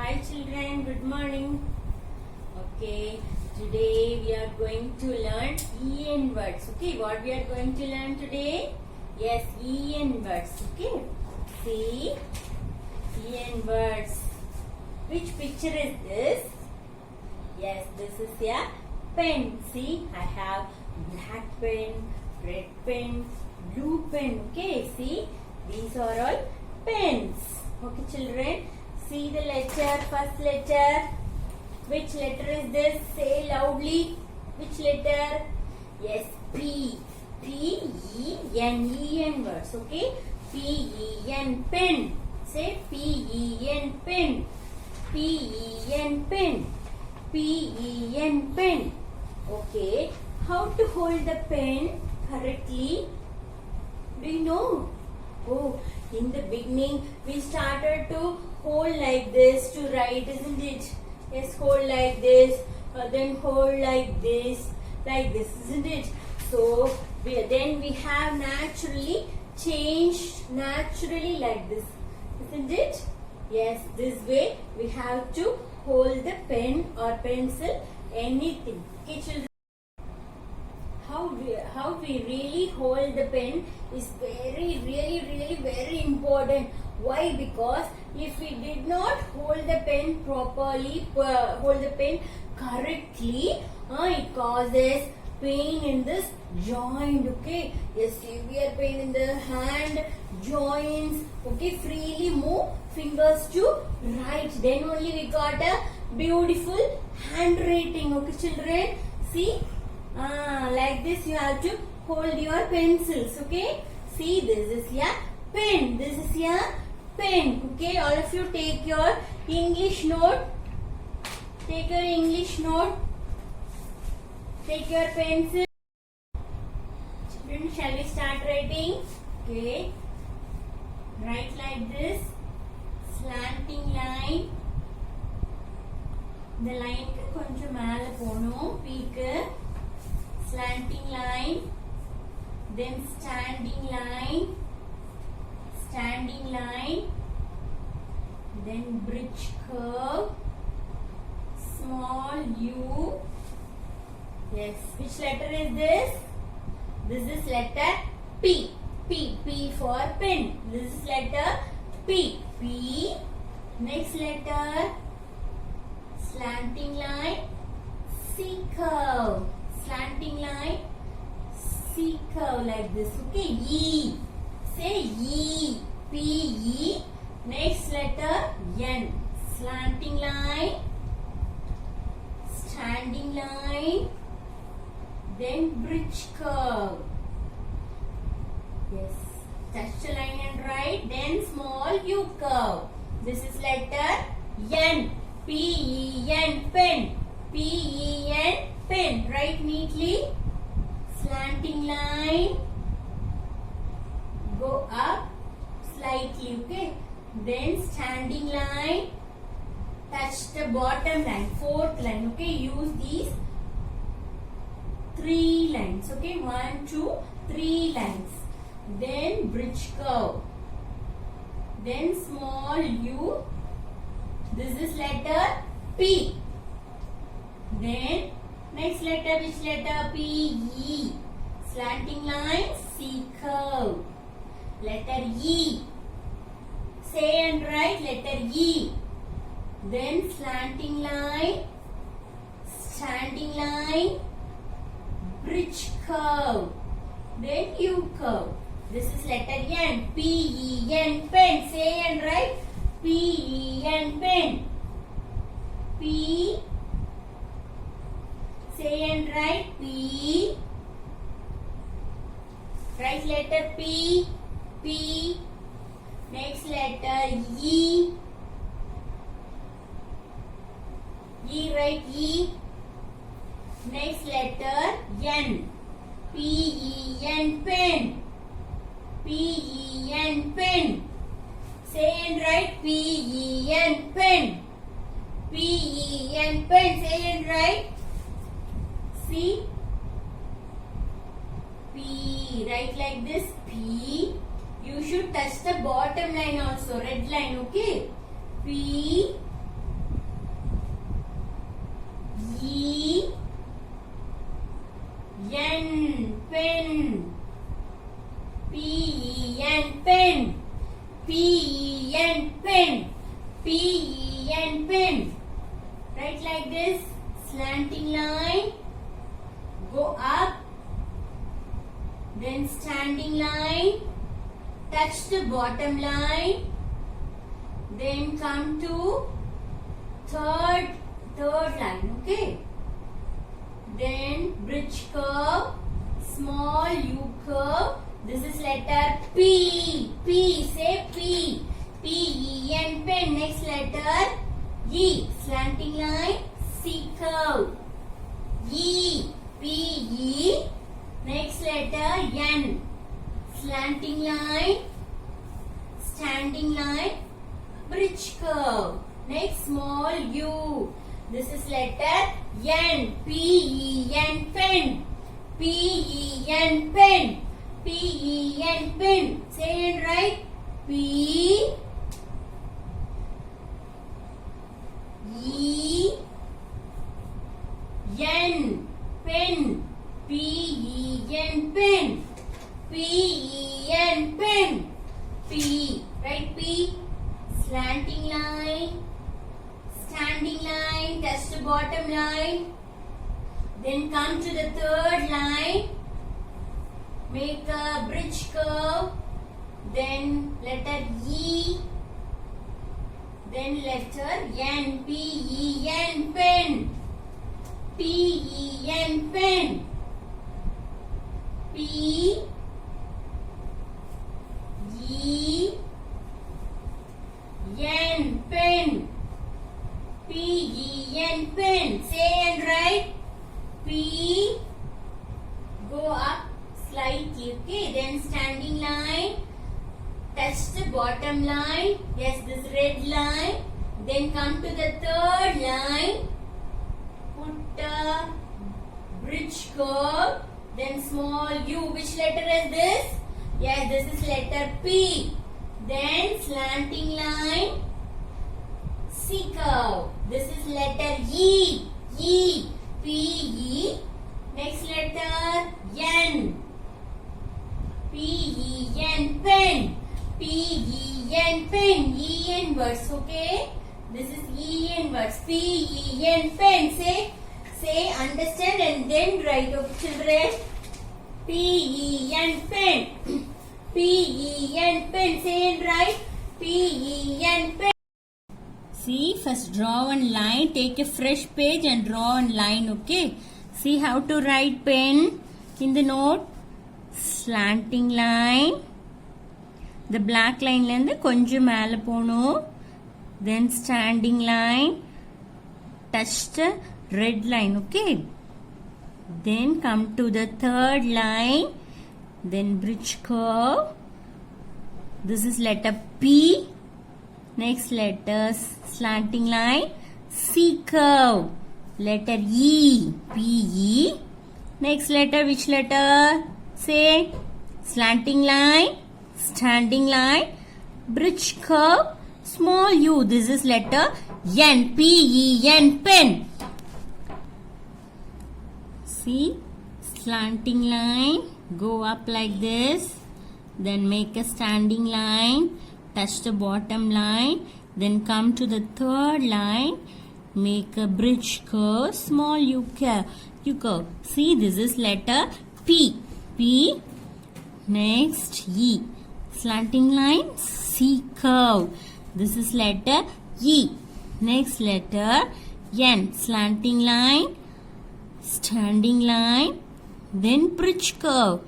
Hi children, good morning. Okay, today we are going to learn EN words. Okay, what we are going to learn today? Yes, EN words. Okay, see EN words. Which picture is this? Yes, this is a pen. See, I have black pen, red pen, blue pen. Okay, see, these are all pens. Okay, children. See the letter, first letter. Which letter is this? Say loudly. Which letter? Yes, P. P-E-N words. Okay. P-E-N pen. Say P-E-N pen. P-E-N pen. P-E-N pen. Okay. How to hold the pen correctly? Do you know? Oh, in the beginning we started to hold like this to write, isn't it? Yes, hold like this, then hold like this, isn't it? So then we have naturally changed naturally like this, isn't it? Yes, this way we have to hold the pen or pencil, anything. Okay, children. How we really hold the pen is very important. Why? Because if we did not hold the pen properly, hold the pen correctly, it causes pain in this joint. Okay, yes, severe pain in the hand joints. Okay, freely move fingers to right. Then only we got a beautiful handwriting. Okay, children. See. Like this you have to hold your pencils. Okay. See, this is your pen. This is your pen. Okay. All of you take your English note. Take your English note. Take your pencil. Children, shall we start writing? Okay. Write like this. Slanting line. The line konjam mele ponom. Peak. Slanting line, then standing line, then bridge curve, small u. Yes, which letter is this? This is letter P. P for pen. This is letter P. P. Next letter, slanting line, C curve. Slanting line, C curve like this. Okay, E. Say E. P-E. Next letter N. Slanting line, standing line, then bridge curve. Yes. Touch the line and write. Then small U curve. This is letter N. P-E-N. Pen. P-E-N. Pen. Write neatly. Slanting line. Go up slightly. Okay. Then standing line. Touch the bottom line. Fourth line. Okay. Use these 3 lines. Okay. 1, 2, 3 lines. Then bridge curve. Then small u. This is letter P. Then next letter, which letter? P, E. Slanting line, C curve. Letter E. Say and write letter E. Then slanting line, standing line, bridge curve. Then U curve. This is letter N. P, E, N. Pen. Say and write. P, E, N. Pen. P. Say and write P. Write letter P. P. Next letter E. E. Write E. Next letter N. P-E-N. Pen. P-E-N. Pen. Say and write P-E-N. Pen. P-E-N. Pen. Say and write. See? P. Write like this. P. You should touch the bottom line also. Red line. Okay. P. pen. P-E-N, pen. Write like this, slanting line, go up, then standing line, touch the bottom line, then come to third line, okay? Then bridge curve, small U curve. This is letter P. P. Say P. P-E-N, pen. Next letter E. Slanting line, C curve. E. P-E. Next letter N. Slanting line, standing line, bridge curve. Next small U. This is letter N. P-E-N, pen. P-E-N, pen. P-E-N, pen. Say it right. P-E-N, pen. P-E-N, pen. P-E-N, pen. P. Right, P. Slanting line, standing line, touch the bottom line. Then come to the third line. Make a bridge curve. Then letter E. Then letter N. P-E-N, pen. P-E-N, pen. P-E-N, pen. P-E-N, pen. Say and write. P. Go up slightly, okay? Then standing line. Touch the bottom line. Yes, this red line. Then come to the third line. Put a bridge curve. Then small U. Which letter is this? Yes, this is letter P. Then slanting line, C curve. This is letter E. E. P-E. Next letter N. P-E-N, pen. P-E-N, pen. E inverse, okay? This is E inverse. P-E-N, pen. Say, understand and then write, okay, children. P-E-N, pen. P-E-N, pen. Say and write. P-E-N, pen. See, first draw one line. Take a fresh page and draw one line, okay? See how to write pen in the note. Slanting line. The black line lende konjam mele ponum. Then standing line. Touch the red line, okay? Then come to the third line. Then bridge curve. This is letter P. Next letter slanting line, C curve. Letter E. P-E. Next letter, which letter? Say, slanting line, standing line, bridge curve, small U. This is letter N. P-E-N, pen. See, slanting line, go up like this. Then make a standing line, touch the bottom line. Then come to the third line. Make a bridge curve, small U curve. See, this is letter P. P. Next, E. Slanting line, C curve. This is letter E. Next letter, N. Slanting line, standing line, then bridge curve.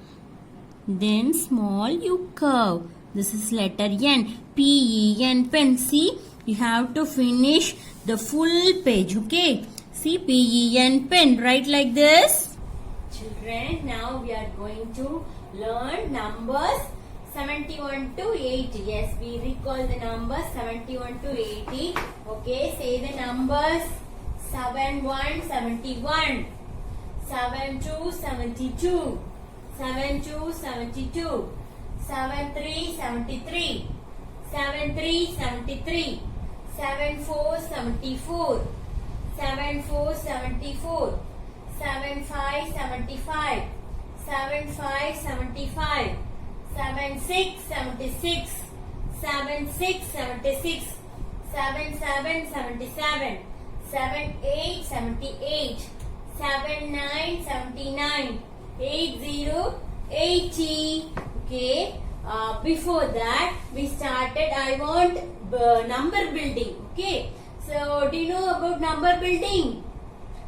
Then small U curve. This is letter N. P-E-N, pen. See, you have to finish the full page, okay? See, P-E-N, pen. Write like this. Children, now we are going to learn numbers 71 to 80. Yes, we recall the numbers 71 to 80. Okay, say the numbers. 71, 71. 72, 72. 72, 72. 73, 73. 73, 73. 74, 74. 74, 74. 75, 75. 75, 75. 76, 76. 7 6 76, 7 7 77, 7 8 78, 7 9 79, 8 0 80. Okay. Before that we started. I want number building. Okay. So do you know about number building?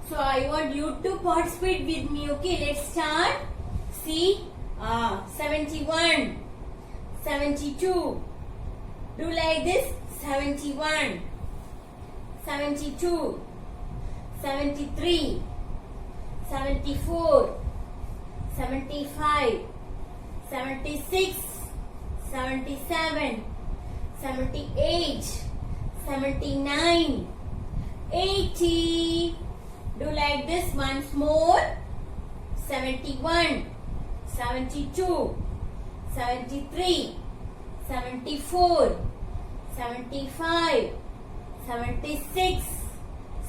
So I want you to participate with me. Okay. Let's start. See. 71, 72. Do like this. 71, 72, 73, 74, 75, 76, 77, 78, 79, 80. Do like this once more. 71, 72, 73, 74, 75, 76,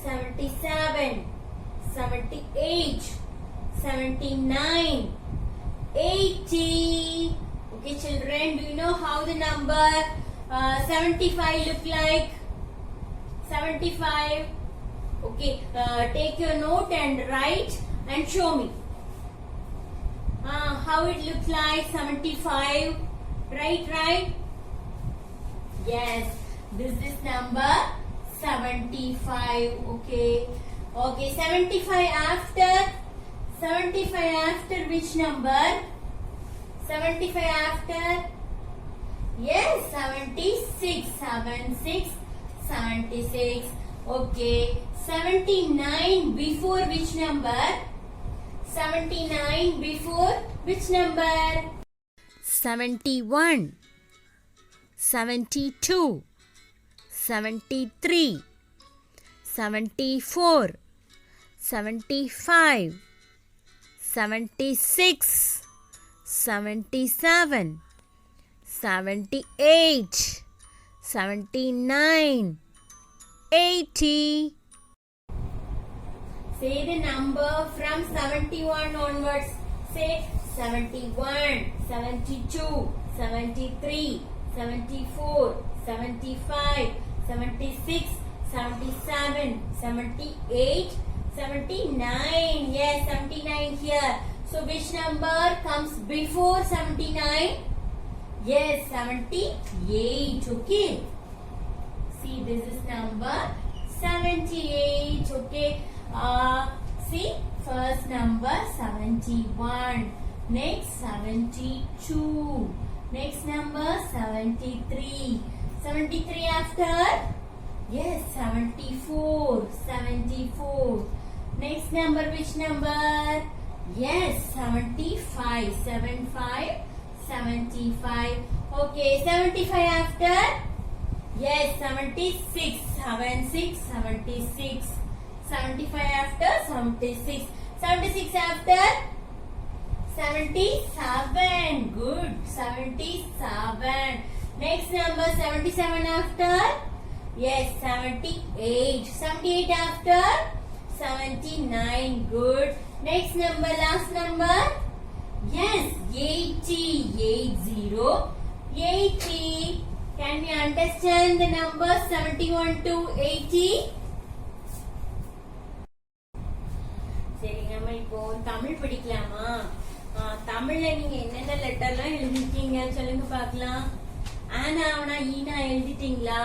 77, 78, 79, 80. Okay, children, do you know how the number 75 look like? 75. Okay, take your note and write and show me. How it looks like 75. Right? Yes, this is number 75. Okay, 75 after. 75 after which number? 75 after? Yes, 76. 76, 76. Okay, 79 before which number? 79 before which number? 71, 72, 73, 74, 75, 76, 77, 78, 79, 80. Say the number from 71 onwards. Say 71, 72, 73, 74, 75, 76, 77, 78, 79. Yes, 79 here. So which number comes before 79? Yes, 78. Okay. See, this is number 78. Okay. See, first number 71. Next 72. Next number 73. 73 after? Yes, 74. 74. Next number, which number? Yes, 75. 75. 75. Okay, 75 after? Yes, 76. 76. 76. 75 after? 76. 76 after? 77. Good. 77. Next number 77 after? Yes, 78. 78 after? 79. Good. Next number, last number? Yes, 80. 80. 80. Can we understand the number 71 to 80? சரி, நம்ம இப்போ தமிழ் படிக்கலாமா? தமிழ்ல நீங்க என்னென்ன லெட்டர்லாம் எழுதிருக்கீங்க சொல்லுங்க பார்க்கலாம். ஆனா அவனா ஈனா எழுதிட்டீங்களா?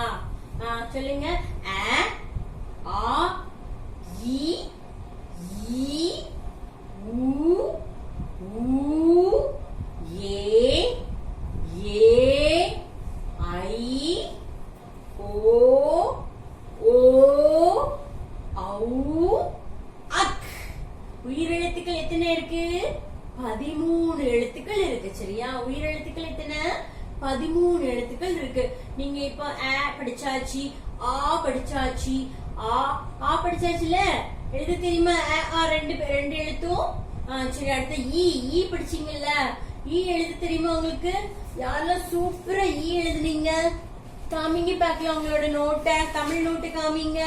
சொல்லுங்க. அ, ஆ, இ, ஈ, உ, ஊ, ஏ, ஏ, ஐ, ஓ, ஓ, ஔ, அக். உயிரெழுத்துக்கள் எத்தனை இருக்கு? 13 எழுத்துக்கள் இருக்கு. சரியா? உயிரெழுத்துக்கள் எத்தனை? 13 எழுத்துக்கள் இருக்கு. நீங்க இப்ப அ படிச்சாச்சு, ஆ படிச்சாச்சு, ஆ படிச்சாச்சுல, எழுத தெரியுமா? ரெண்டு எழுத்தும். சரி, அடுத்த ஈ படிச்சீங்கல்ல, ஈ எழுத தெரியுமா உங்களுக்கு? யாரெல்லாம் சூப்பரா ஈ எழுதுனீங்க? காமிங்க பாக்கலாம் உங்களோட நோட்டை. தமிழ் நோட்டு காமிங்க.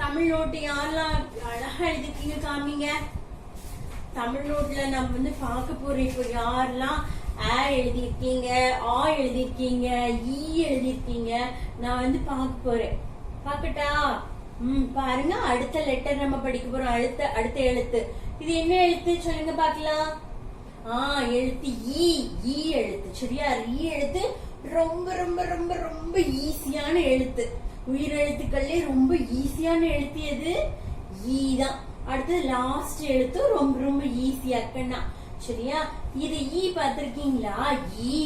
தமிழ் நோட்டு யாரெல்லாம் அழகா எழுதிருக்கீங்க காமிங்க. தமிழ் நோட்ல நம்ம பார்க்க போறோம் இப்போ யாரெல்லாம் ஆ எழுதிருக்கீங்க, ஆ எழுதிருக்கீங்க, ஈ எழுதிருக்கீங்க. நான் வந்து பார்க்க போறேன். பாக்கட்டா? பாருங்க, அடுத்த லெட்டர் நம்ம படிக்க போறோம். அடுத்த எழுத்து. இது என்ன எழுத்து சொல்லுங்க பாக்கலாம். எழுத்து ஈ எழுத்து. சரியா? ஈ எழுத்து ரொம்ப ரொம்ப ரொம்ப ரொம்ப ஈஸியான எழுத்து. உயிரெழுத்துக்கள்ல ரொம்ப ஈஸியான எழுத்து எது? ஈ தான். அடுத்து லாஸ்ட் எழுத்து ரொம்ப ரொம்ப ஈஸியா இருக்குன்னா. சரியா? இது ஈ பாத்திருக்கீங்களா? ஈ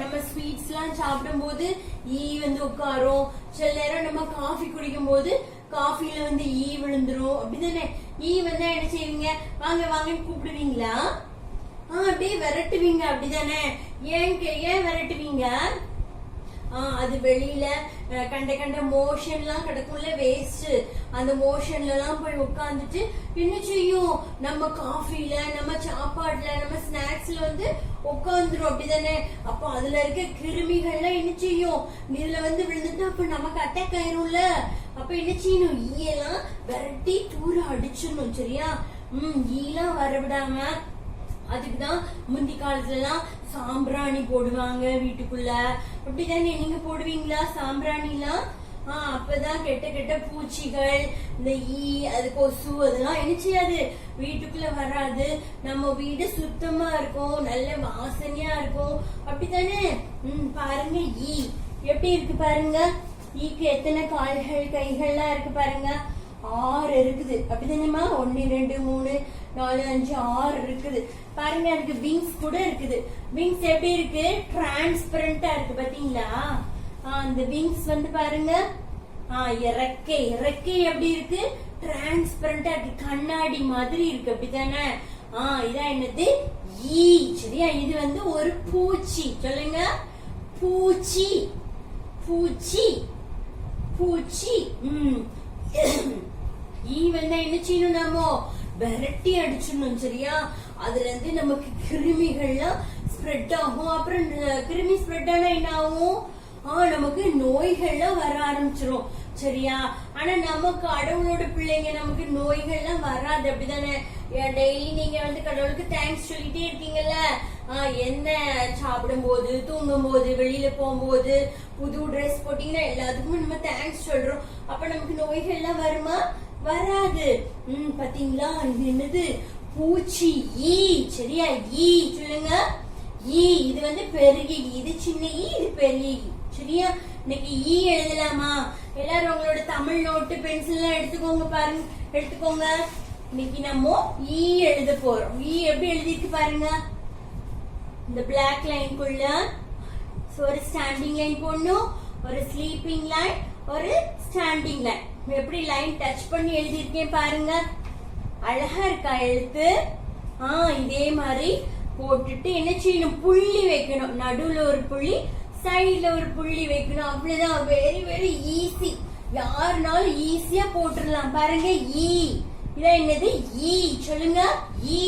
நம்ம ஸ்வீட்ஸ் எல்லாம் சாப்பிடும் போது ஈ வந்து உட்காரும். சில நேரம் நம்ம காஃபி குடிக்கும் போது காஃபில வந்து ஈ விழுந்துரும். அப்படிதானே? ஈ வந்து என்ன செய்வீங்க? வாங்க வாங்கன்னு கூப்பிடுவீங்களா? அப்படியே விரட்டுவீங்க. அப்படிதானே? ஏன் விரட்டுவீங்க? அது வெளியில கண்ட மோஷன் எல்லாம் கிடக்கும்ல, வேஸ்ட். அந்த மோஷன்ல எல்லாம் போய் உட்காந்துட்டு என்ன செய்யும்? நம்ம காஃபில, நம்ம சாப்பாடுல, நம்ம ஸ்நாக்ஸ்ல வந்து உட்காந்துரும். அப்படிதானே? அப்ப அதுல இருக்க கிருமிகள்லாம் என்ன செய்யும்? இதுல வந்து விழுந்துட்டு அப்ப நமக்கு அட்டாக் ஆயிரும்ல. அப்ப என்ன செய்யணும்? ஈயெல்லாம் விரட்டி தூர அடிச்சிடணும். சரியா? ஈலாம் வரவிடாம அதுக்குதான் முந்தி காலத்துல எல்லாம் சாம்பிராணி போடுவாங்க வீட்டுக்குள்ள. அப்படிதானே? நீங்க போடுவீங்களா சாம்பிராணி எல்லாம்? அப்பதான் கெட்ட பூச்சிகள், இந்த ஈ, அது கொசு, அதெல்லாம் என்ன செய்யாது, வீட்டுக்குள்ள வராது. நம்ம வீடு சுத்தமா இருக்கும், நல்ல வாசனையா இருக்கும். அப்படித்தானே? பாருங்க, ஈ எப்படி இருக்கு பாருங்க. ஈக்கு எத்தனை கால்கள், கைகள்லாம் இருக்கு பாருங்க. 6 இருக்குது. அப்படிதானேமா? 1 2 3 4 5 6 இருக்குது. பாருங்க, அதுக்கு விங்ஸ் கூட இருக்குது. விங்ஸ் எப்படி இருக்கு? டிரான்ஸ்பரண்டா இருக்கு. பாத்தீங்களா? அந்த விங்ஸ் வந்து பாருங்க. இறக்கை எப்படி இருக்கு? டிரான்ஸ்பரண்டா இருக்கு, கண்ணாடி மாதிரி இருக்கு. அப்படித்தானே? இதான் என்னது? ஈ. சரியா? இது வந்து ஒரு பூச்சி. சொல்லுங்க, பூச்சி. பூச்சி பூச்சி. ஈ வந்தா என்ன செய்யணும்? நம்ம விரட்டி அடிச்சிடணும். சரியா? அதுல இருந்து நமக்கு கிருமிகள்லாம் ஸ்ப்ரெட் ஆகும். அப்புறம் கிருமி ஸ்ப்ரெட் ஆனா என்ன ஆகும்? நமக்கு நோய்கள்லாம் வர ஆரம்பிச்சிரும். சரியா? ஆனா நமக்கு கடவுளோட பிள்ளைங்க, நமக்கு நோய்கள்லாம் வராது. அப்படிதானே? டெய்லி நீங்க வந்து கடவுளுக்கு தேங்க்ஸ் சொல்லிட்டே இருக்கீங்கல்ல. என்ன சாப்பிடும் போது, தூங்கும் போது, வெளியில போகும்போது, புது ட்ரெஸ் போட்டீங்கன்னா எல்லாத்துக்குமே நம்ம தேங்க்ஸ் சொல்றோம். அப்ப நமக்கு நோய்கள்லாம் வருமா? வராது. பாத்தீங்களா? இது என்னது? பூச்சி, ஈ. சரியா? ஈ சொல்லுங்க. ஈ. இது வந்து பெரிய ஈ, இது சின்ன ஈ, இது பெரிய ஈ. சரியா? இன்னைக்கு ஈ எழுதலாமா? எல்லாரும் உங்களோட தமிழ் நோட்டு, பென்சில் எல்லாம் எடுத்துக்கோங்க. பாருங்க, எடுத்துக்கோங்க. இன்னைக்கு நம்ம ஈ எழுத போறோம். ஈ எப்படி எழுதிருக்கு பாருங்க. இந்த பிளாக் லைன்குள்ள ஒரு ஸ்டாண்டிங் லைன் போடணும், ஒரு ஸ்லீப்பிங் லைன், ஒரு ஸ்டாண்டிங் லைன். எப்படி லைன் டச் பண்ணி எழுதிருக்கேன் பாருங்க. அழகா இருக்கா எழுத்து? இதே மாதிரி போட்டுட்டு என்ன செய்யணும்? புள்ளி வைக்கணும். நடுவுல ஒரு புள்ளி, சைடுல ஒரு புள்ளி வைக்கணும். அவ்வளவுதான். Very very easy. யாருனாலும் ஈஸியா போட்டுடலாம். பாருங்க, ஈ. இதான் என்னது? ஈ. சொல்லுங்க, ஈ.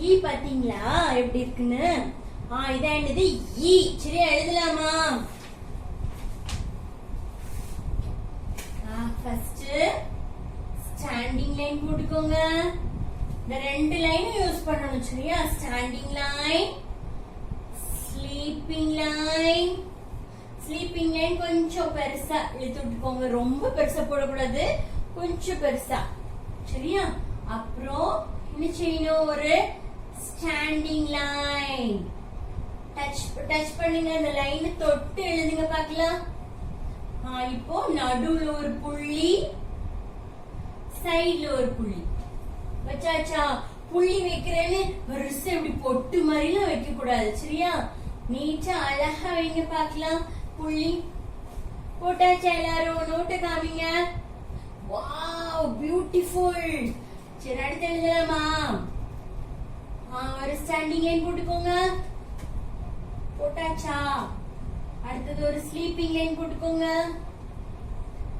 ஈ பாத்தீங்களா எப்படி இருக்குன்னு? இதான் என்னது? ஈ. சரியா? எழுதலாமா? ஃபர்ஸ்ட் ஸ்டாண்டிங் லைன் போட்டுக்கோங்க. இந்த 2 லைனும் யூஸ் பண்ணணும். சரியா? Standing line, sleeping line. Sleeping line கொஞ்சம் பெருசா இழுத்து விட்டுக்கோங்க. ரொம்ப பெருசா போடக்கூடாது, கொஞ்சம் பெருசா. சரியா? அப்புறம் என்ன செய்யணும்? ஒரு ஸ்டாண்டிங் லைன். டச் பண்ணுங்க. அந்த லைனை தொட்டு எழுதுங்க பாக்கலாம். இப்போ நடுவுல ஒரு புள்ளி, சைடுல ஒரு புள்ளி வச்சாச்சா? புள்ளி வைக்கிறேன்னு பெருசா இப்படி பொட்டு மாதிரி எல்லாம் வைக்க கூடாது. சரியா? நீட்டா அழகா வைங்க பாக்கலாம். புள்ளி போட்டாச்சா? எல்லாரும் நோட்டை காமிங்க. Wow, beautiful. சரி, அடுத்து எழுதலாமா? ஒரு ஸ்டாண்டிங் லைன் போட்டுக்கோங்க. போட்டாச்சா? அடுத்தது ஒரு ஸ்லீப்பிங் லைன் போட்டுக்கோங்க.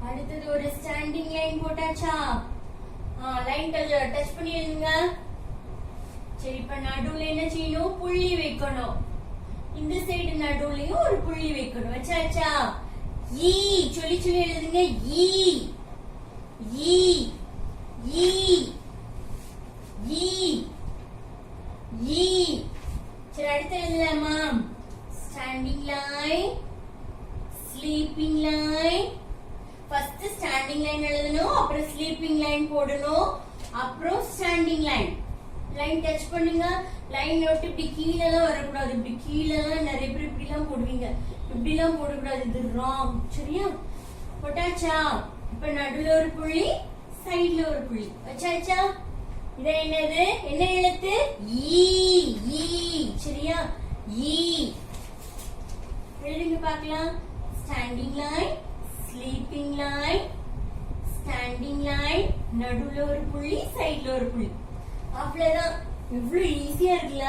அடுத்தது ஒரு ஸ்டாண்டிங் லைன் போட்டாச்சா? லைன் டச் பண்ணி எழுதுங்க. சரி, இப்ப நடுவுல என்ன செய்யணும்? புள்ளி வைக்கணும். இந்த சைடு நடுவுலயும் ஒரு புள்ளி வைக்கணும். வச்சாச்சா? ஈ. சொல்லி எழுதுங்க. ஈ. ஈ. ஈ. ஈ. ஈ. சரி அடுத்து எழுதலாமா? Standing line, sleeping line. First standing line எழுதணும், அப்புறம் ஸ்லீப்பிங் லைன் போடணும், அப்புறம் ஸ்டாண்டிங் லைன். லைன் டச் பண்ணுங்க. லைன் விட்டு இப்படி கீழே எல்லாம் வரக்கூடாது. இப்படி கீழே எல்லாம் நிறைய பேர் இப்படி எல்லாம் போடுவீங்க. இப்படி எல்லாம் போடக்கூடாது, இது ராங். சரியா? போட்டாச்சா? இப்ப நடுவுல ஒரு புள்ளி, சைடுல ஒரு புள்ளி வச்சாச்சா? இது என்னது? என்ன எழுத்து? ஈ. ஈ. சரியா? ஈ. எழுதுங்க பார்க்கலாம். Standing line, sleeping line, standing line, நடுவுல ஒரு புள்ளி, சைடுல ஒரு புள்ளி. அவ்வளவுதான். இவ்வளவு ஈஸியா இருக்குல்ல?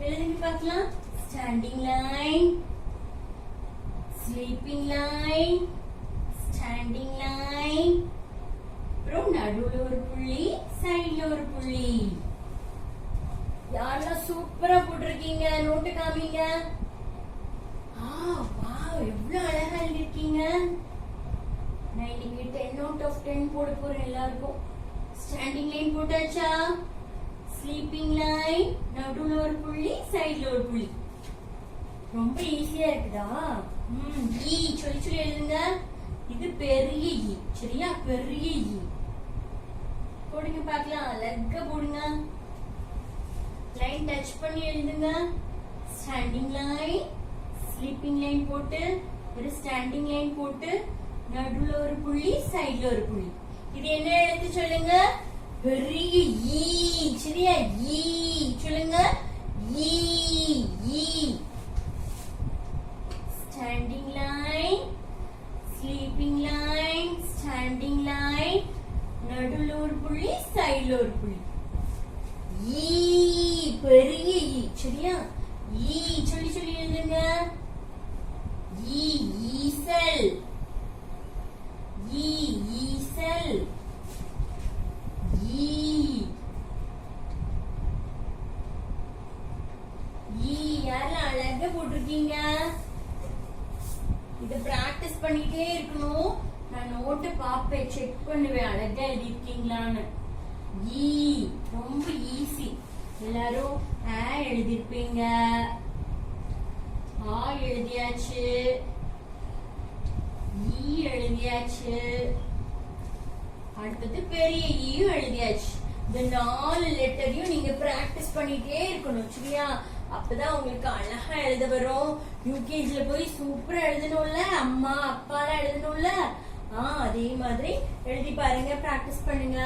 எழுதுங்க பார்க்கலாம். Standing line, sleeping line, standing line, அப்புறம் நடுவுல ஒரு புள்ளி, சைடுல ஒரு புள்ளி. யாரெல்லாம் சூப்பரா போட்டிருக்கீங்க? நோட்டு காமிங்க. வாவ், எவ்வளவு அழகா எழுதிருக்கீங்க. நான் இன்னைக்கு 10 out of 10 போட போறேன் எல்லாருக்கும். ஸ்டாண்டிங் லைன் போட்டாச்சா? ஸ்லீப்பிங் லைன், நடுவுல ஒரு புள்ளி, சைடுல ஒரு புள்ளி. ரொம்ப ஈஸியா இருக்குதா? ஈ சொல்லி சொல்லி எழுதுங்க. இது பெரிய ஈ. சரியா? பெரிய ஈ போடுங்க பார்க்கலாம். லெக்க போடுங்க. லைன் டச் பண்ணி எழுதுங்க. ஸ்டாண்டிங் லைன், ஸ்லீப்பிங் லைன் போட்டு, ஒரு ஸ்டாண்டிங் லைன் போட்டு, நடுவுல ஒரு புள்ளி, சைடுல ஒரு புள்ளி. இது என்ன எழுத்து சொல்லுங்க? பெரிய ஈ. சரியா? ஈ சொல்லுங்க. ஈ. ஈ. Standing line, sleeping line, standing line, நடுவுல ஒரு புள்ளி, சைடுல ஒரு புள்ளி. ஈ. பெரிய ஈ. சரியா? ஈ சொல்லி சொல்லி எழுதுங்க. ஈ. ஈசல். ஈ. ஈசல். ஈ. ஈ. யாரெல்லாம் அழகா போட்டிருக்கீங்க? இத பிராக்டிஸ் பண்ணிட்டே இருக்கணும். நான் நோட்டு பாப்பேன், செக் பண்ணுவேன் அழகா எழுதிருக்கீங்களான்னு. ஈ ரொம்ப ஈஸி. எல்லாரும் எழுதிருப்பீங்க. ஆ எழுதியாச்சு, ஈ எழுதியாச்சு, அடுத்தது பெரிய ஈயும் எழுதியாச்சு. இந்த 4 லெட்டரையும் நீங்க பிராக்டிஸ் பண்ணிட்டே இருக்கணும். சரியா? அப்பதான் உங்களுக்கு அழகா எழுத வரும். யூகேஜில போய் சூப்பரா எழுதணும்ல, அம்மா அப்பா எழுதணும்ல. அதே மாதிரி எழுதி பாருங்க, பிராக்டிஸ் பண்ணுங்க.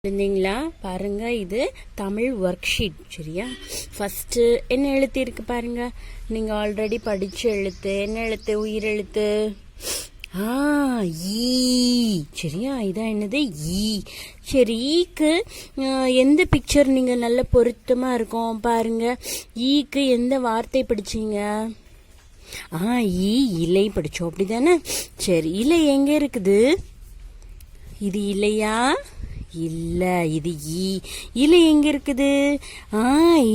இருந்தீங்களா? பாருங்க, இது தமிழ் ஒர்க் ஷீட். சரியா? ஃபர்ஸ்ட் என்ன எழுத்து இருக்கு பாருங்க. நீங்க ஆல்ரெடி படிச்ச எழுத்து. என்ன எழுத்து? உயிர் எழுத்து. ஈ. சரியா? இதான் என்னது? ஈ. சரி, ஈக்கு எந்த பிக்சர் நீங்க நல்ல பொருத்தமா இருக்கும் பாருங்க. ஈக்கு எந்த வார்த்தை படிச்சீங்க? ஈ இலை படிச்சோம், அப்படிதானே? சரி, இலை எங்க இருக்குது? இது இலையா? இல்ல, இது ஈ. இலை எங்க இருக்குது?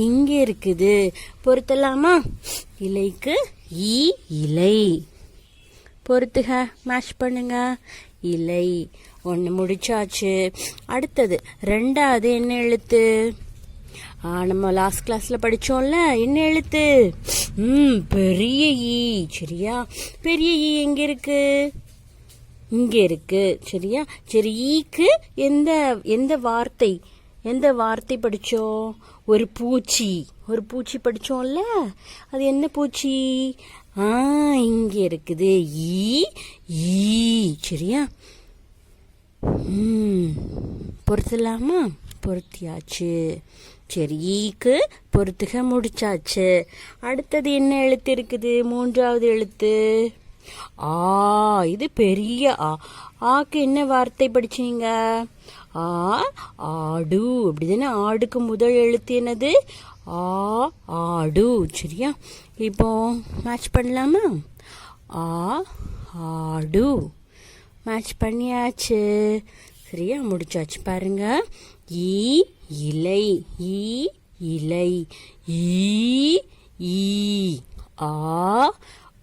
இங்க இருக்குது. பொருத்தலாமா? இலைக்கு ஈ இலை. பொறுத்துக, மேட்ச் பண்ணுங்க. இலை. 1 முடிச்சாச்சு. அடுத்தது 2வது என்ன எழுத்து? நம்ம லாஸ்ட் கிளாஸ்ல படிச்சோம்ல, என்ன எழுத்து? பெரிய ஈ. சரியா? பெரிய ஈ எங்க இருக்கு? இங்க இருக்கு. சரியா? சரி, ஈக்கு எந்த வார்த்தை படிச்சோம்? ஒரு பூச்சி. ஒரு பூச்சி படிச்சோம்ல, அது என்ன பூச்சி? இங்க இருக்குது. ஈ. ஈ. சரியா? பொருத்தலாமா? பொருத்தியாச்சு. சரி, ஈக்கு பொருத்துக முடிச்சாச்சு. அடுத்தது என்ன எழுத்து இருக்குது? 3வது எழுத்து இது பெரிய ஆ. ஆக்கு என்ன வார்த்தை படிச்சீங்க? ஆடு. அப்படிதானே? ஆடுக்கு முதல் எழுத்து என்னது? ஆடு. சரியா? இப்போ மேட்ச் பண்ணலாமா? ஆடு. மேட்ச் பண்ணியாச்சு. சரியா? முடிச்சாச்சு. பாருங்க. ஈ இலை. ஈ இலை. ஈ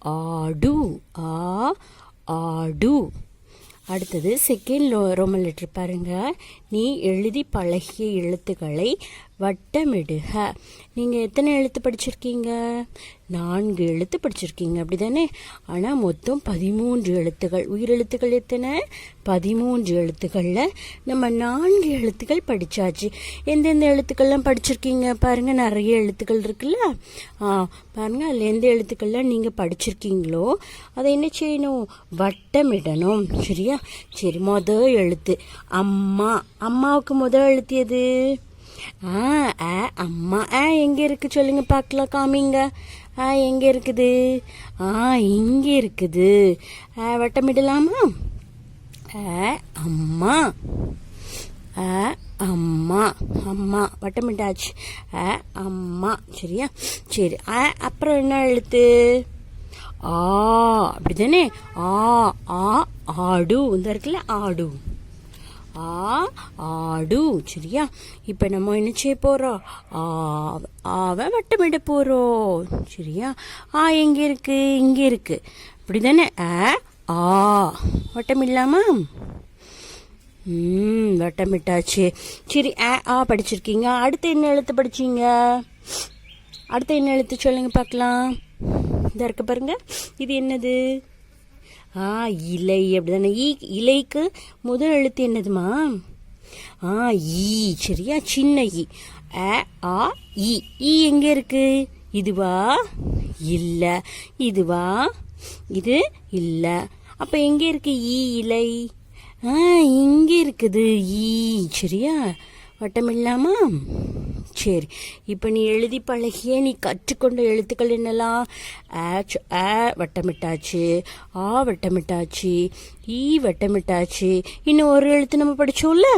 ஆடு. ஆடு. அடுத்தது செகண்ட் ரோமன் லெட்டர் பாருங்க. நீ எழுதி பழகிய எழுத்துக்களை வட்டமிடுக. நீங்க எத்தனை எழுத்து படிச்சிருக்கீங்க? 4 எழுத்து படிச்சிருக்கீங்க, அப்படிதானே? ஆனா மொத்தம் 13 எழுத்துக்கள். உயிரெழுத்துக்கள் எத்தனை? 13 எழுத்துக்கள்ல நம்ம 4 எழுத்துக்கள் படிச்சாச்சு. எந்தெந்த எழுத்துக்கள்லாம் படிச்சிருக்கீங்க பாருங்க, நிறைய எழுத்துக்கள் இருக்குல்ல. பாருங்க, அதுல எந்த எழுத்துக்கள்லாம் நீங்க படிச்சிருக்கீங்களோ அதை என்ன செய்யணும்? வட்டமிடணும். சரியா? சரி, முதல் எழுத்து அம்மா. அம்மாவுக்கு முதல் எழுத்து எது? அம்மா. எங்க இருக்கு சொல்லுங்க பார்க்கலாம், காமிங்க. எங்க இருக்குது? இங்க இருக்குது. வட்டமிடலாமா? அம்மா. அம்மா. அம்மா வட்டமிட்டாச்சு. அம்மா. சரியா? சரி, அப்புறம் என்ன எழுத்து? அப்படிதானே? ஆடு. இந்த இருக்குல்ல, ஆடு. ஆடு. சரியா? இப்ப நம்ம என்ன செய்ய போறோம்? ஆவ வட்டமிட போறோம். சரியா? எங்க இருக்கு? இங்க இருக்கு. அப்படிதானே? வட்டமிடலாமா? வட்டமிட்டாச்சு. சரி, படிச்சிருக்கீங்க. அடுத்து என்ன எழுத்து படிச்சீங்க? அடுத்து என்ன எழுத்து சொல்லுங்க பார்க்கலாம். இந்த இருக்கு பாருங்க, இது என்னது? இலை. அப்படிதானே? இலைக்கு முதல் எழுத்து என்னதுமா? ஈ. சரியா? சின்ன ஈ. ஈ எங்க இருக்கு? இதுவா? இல்ல. இதுவா? இது இல்ல. அப்ப எங்க இருக்கு இலை? இங்க இருக்குது ஈ. சரியா? வட்டமில்லாமா? சரி, இப்ப நீ எழுதி பழகிய, நீ கற்றுக்கொண்ட எழுத்துக்கள் என்னெல்லாம்? வட்டமிட்டாச்சு, வட்டமிட்டாச்சு, ஈ வட்டமிட்டாச்சு. இன்னும் ஒரு எழுத்து நம்ம படிச்சோம்ல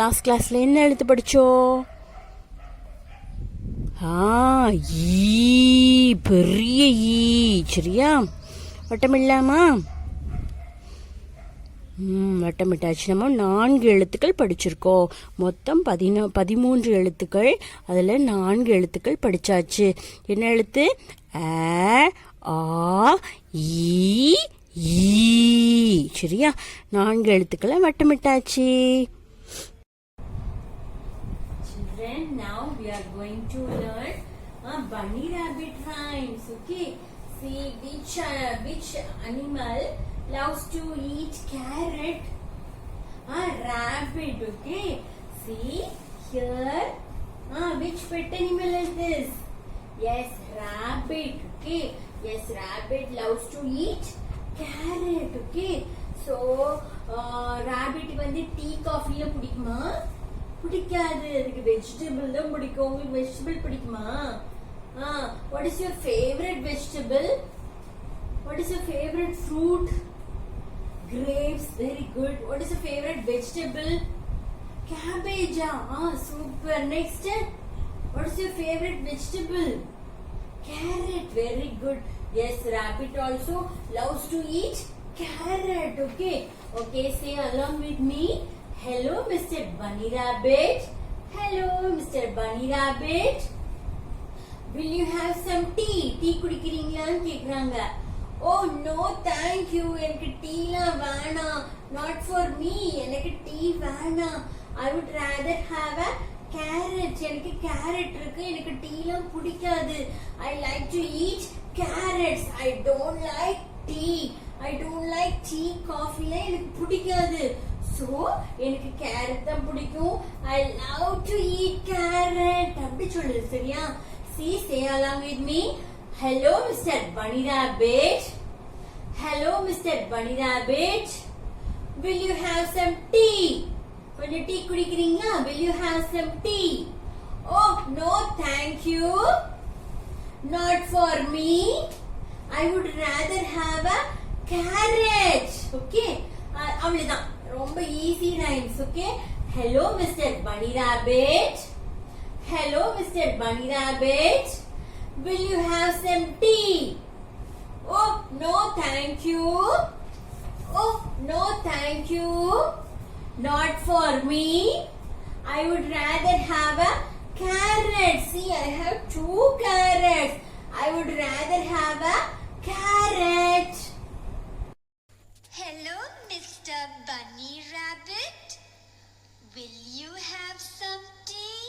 லாஸ்ட் கிளாஸ்ல. என்ன எழுத்து படிச்சோம்? ஈ. பெரிய ஈ. சரியா? வட்டமில்லாமா? வட்டமிட்டாச்சு. நம்ம 4 எழுத்துக்கள் படிச்சிருக்கோம். மொத்தம் 13 எழுத்துக்கள். அதுல 4 எழுத்துக்கள் படிச்சாச்சு. என்ன எழுத்து? ஈ. சரியா? 4 எழுத்துக்களை வட்டமிட்டாச்சு. Children, now we are going to learn bunny rabbit rhymes. Okay, see which animal loves to eat carrot? Rabbit. Okay, see here. Which pet animal is this? Yes, rabbit. Okay, yes, rabbit loves to eat carrot. Okay, so rabbit வந்து tea காஃபில பிடிக்குமா? பிடிக்காது. அதுக்கு vegetable தான் பிடிக்கும். உங்களுக்கு vegetable பிடிக்குமா? What is your favorite vegetable? What is your favorite fruit? Grapes. Very good. What is your favorite vegetable? Cabbage. Super. Next, what is your favorite vegetable? Carrot. Very good. Yes, rabbit also loves to eat carrot. Okay, say along with me. Hello, Mr. Bunny Rabbit. Hello, Mr. Bunny Rabbit. Will you have some tea? Tea குடிக்கிறீங்களான்னு கேக்குறாங்க. Oh no, thank you. எனக்கு டீலாம் வேணாம். Not for me. எனக்கு tea வேணாம். I would rather have a carrot. எனக்கு carrot இருக்கு. எனக்கு டீலாம் பிடிக்காது. I like to eat carrots. I don't like tea. I don't like tea, coffee. எனக்கு பிடிக்காது. So, எனக்கு கேரட் தான் பிடிக்கும். I love to eat carrot. அப்படி சொல்லுது. சரியா? See, say along with me. Hello, Mr. Bunny Rabbit. Hello, Mr. Bunny Rabbit. Will you have some tea? கொஞ்சம் tea குடிக்கிறீங்களா? Will you have some tea? Oh, no, thank you. Not for me. I would rather have a carrot. Okay? அவ்வளவுதான். ரொம்ப easy rhymes. Okay, hello mister பனி rapid. Hello mister பனி rapid. Will you have some tea? Oh, no, thank you. Oh, no, thank you. Not for me. I would rather have a carrot. See, I have 2 carrots. I would rather have a carrot. Hello, Mr. Bunny Rabbit. Will you have some tea?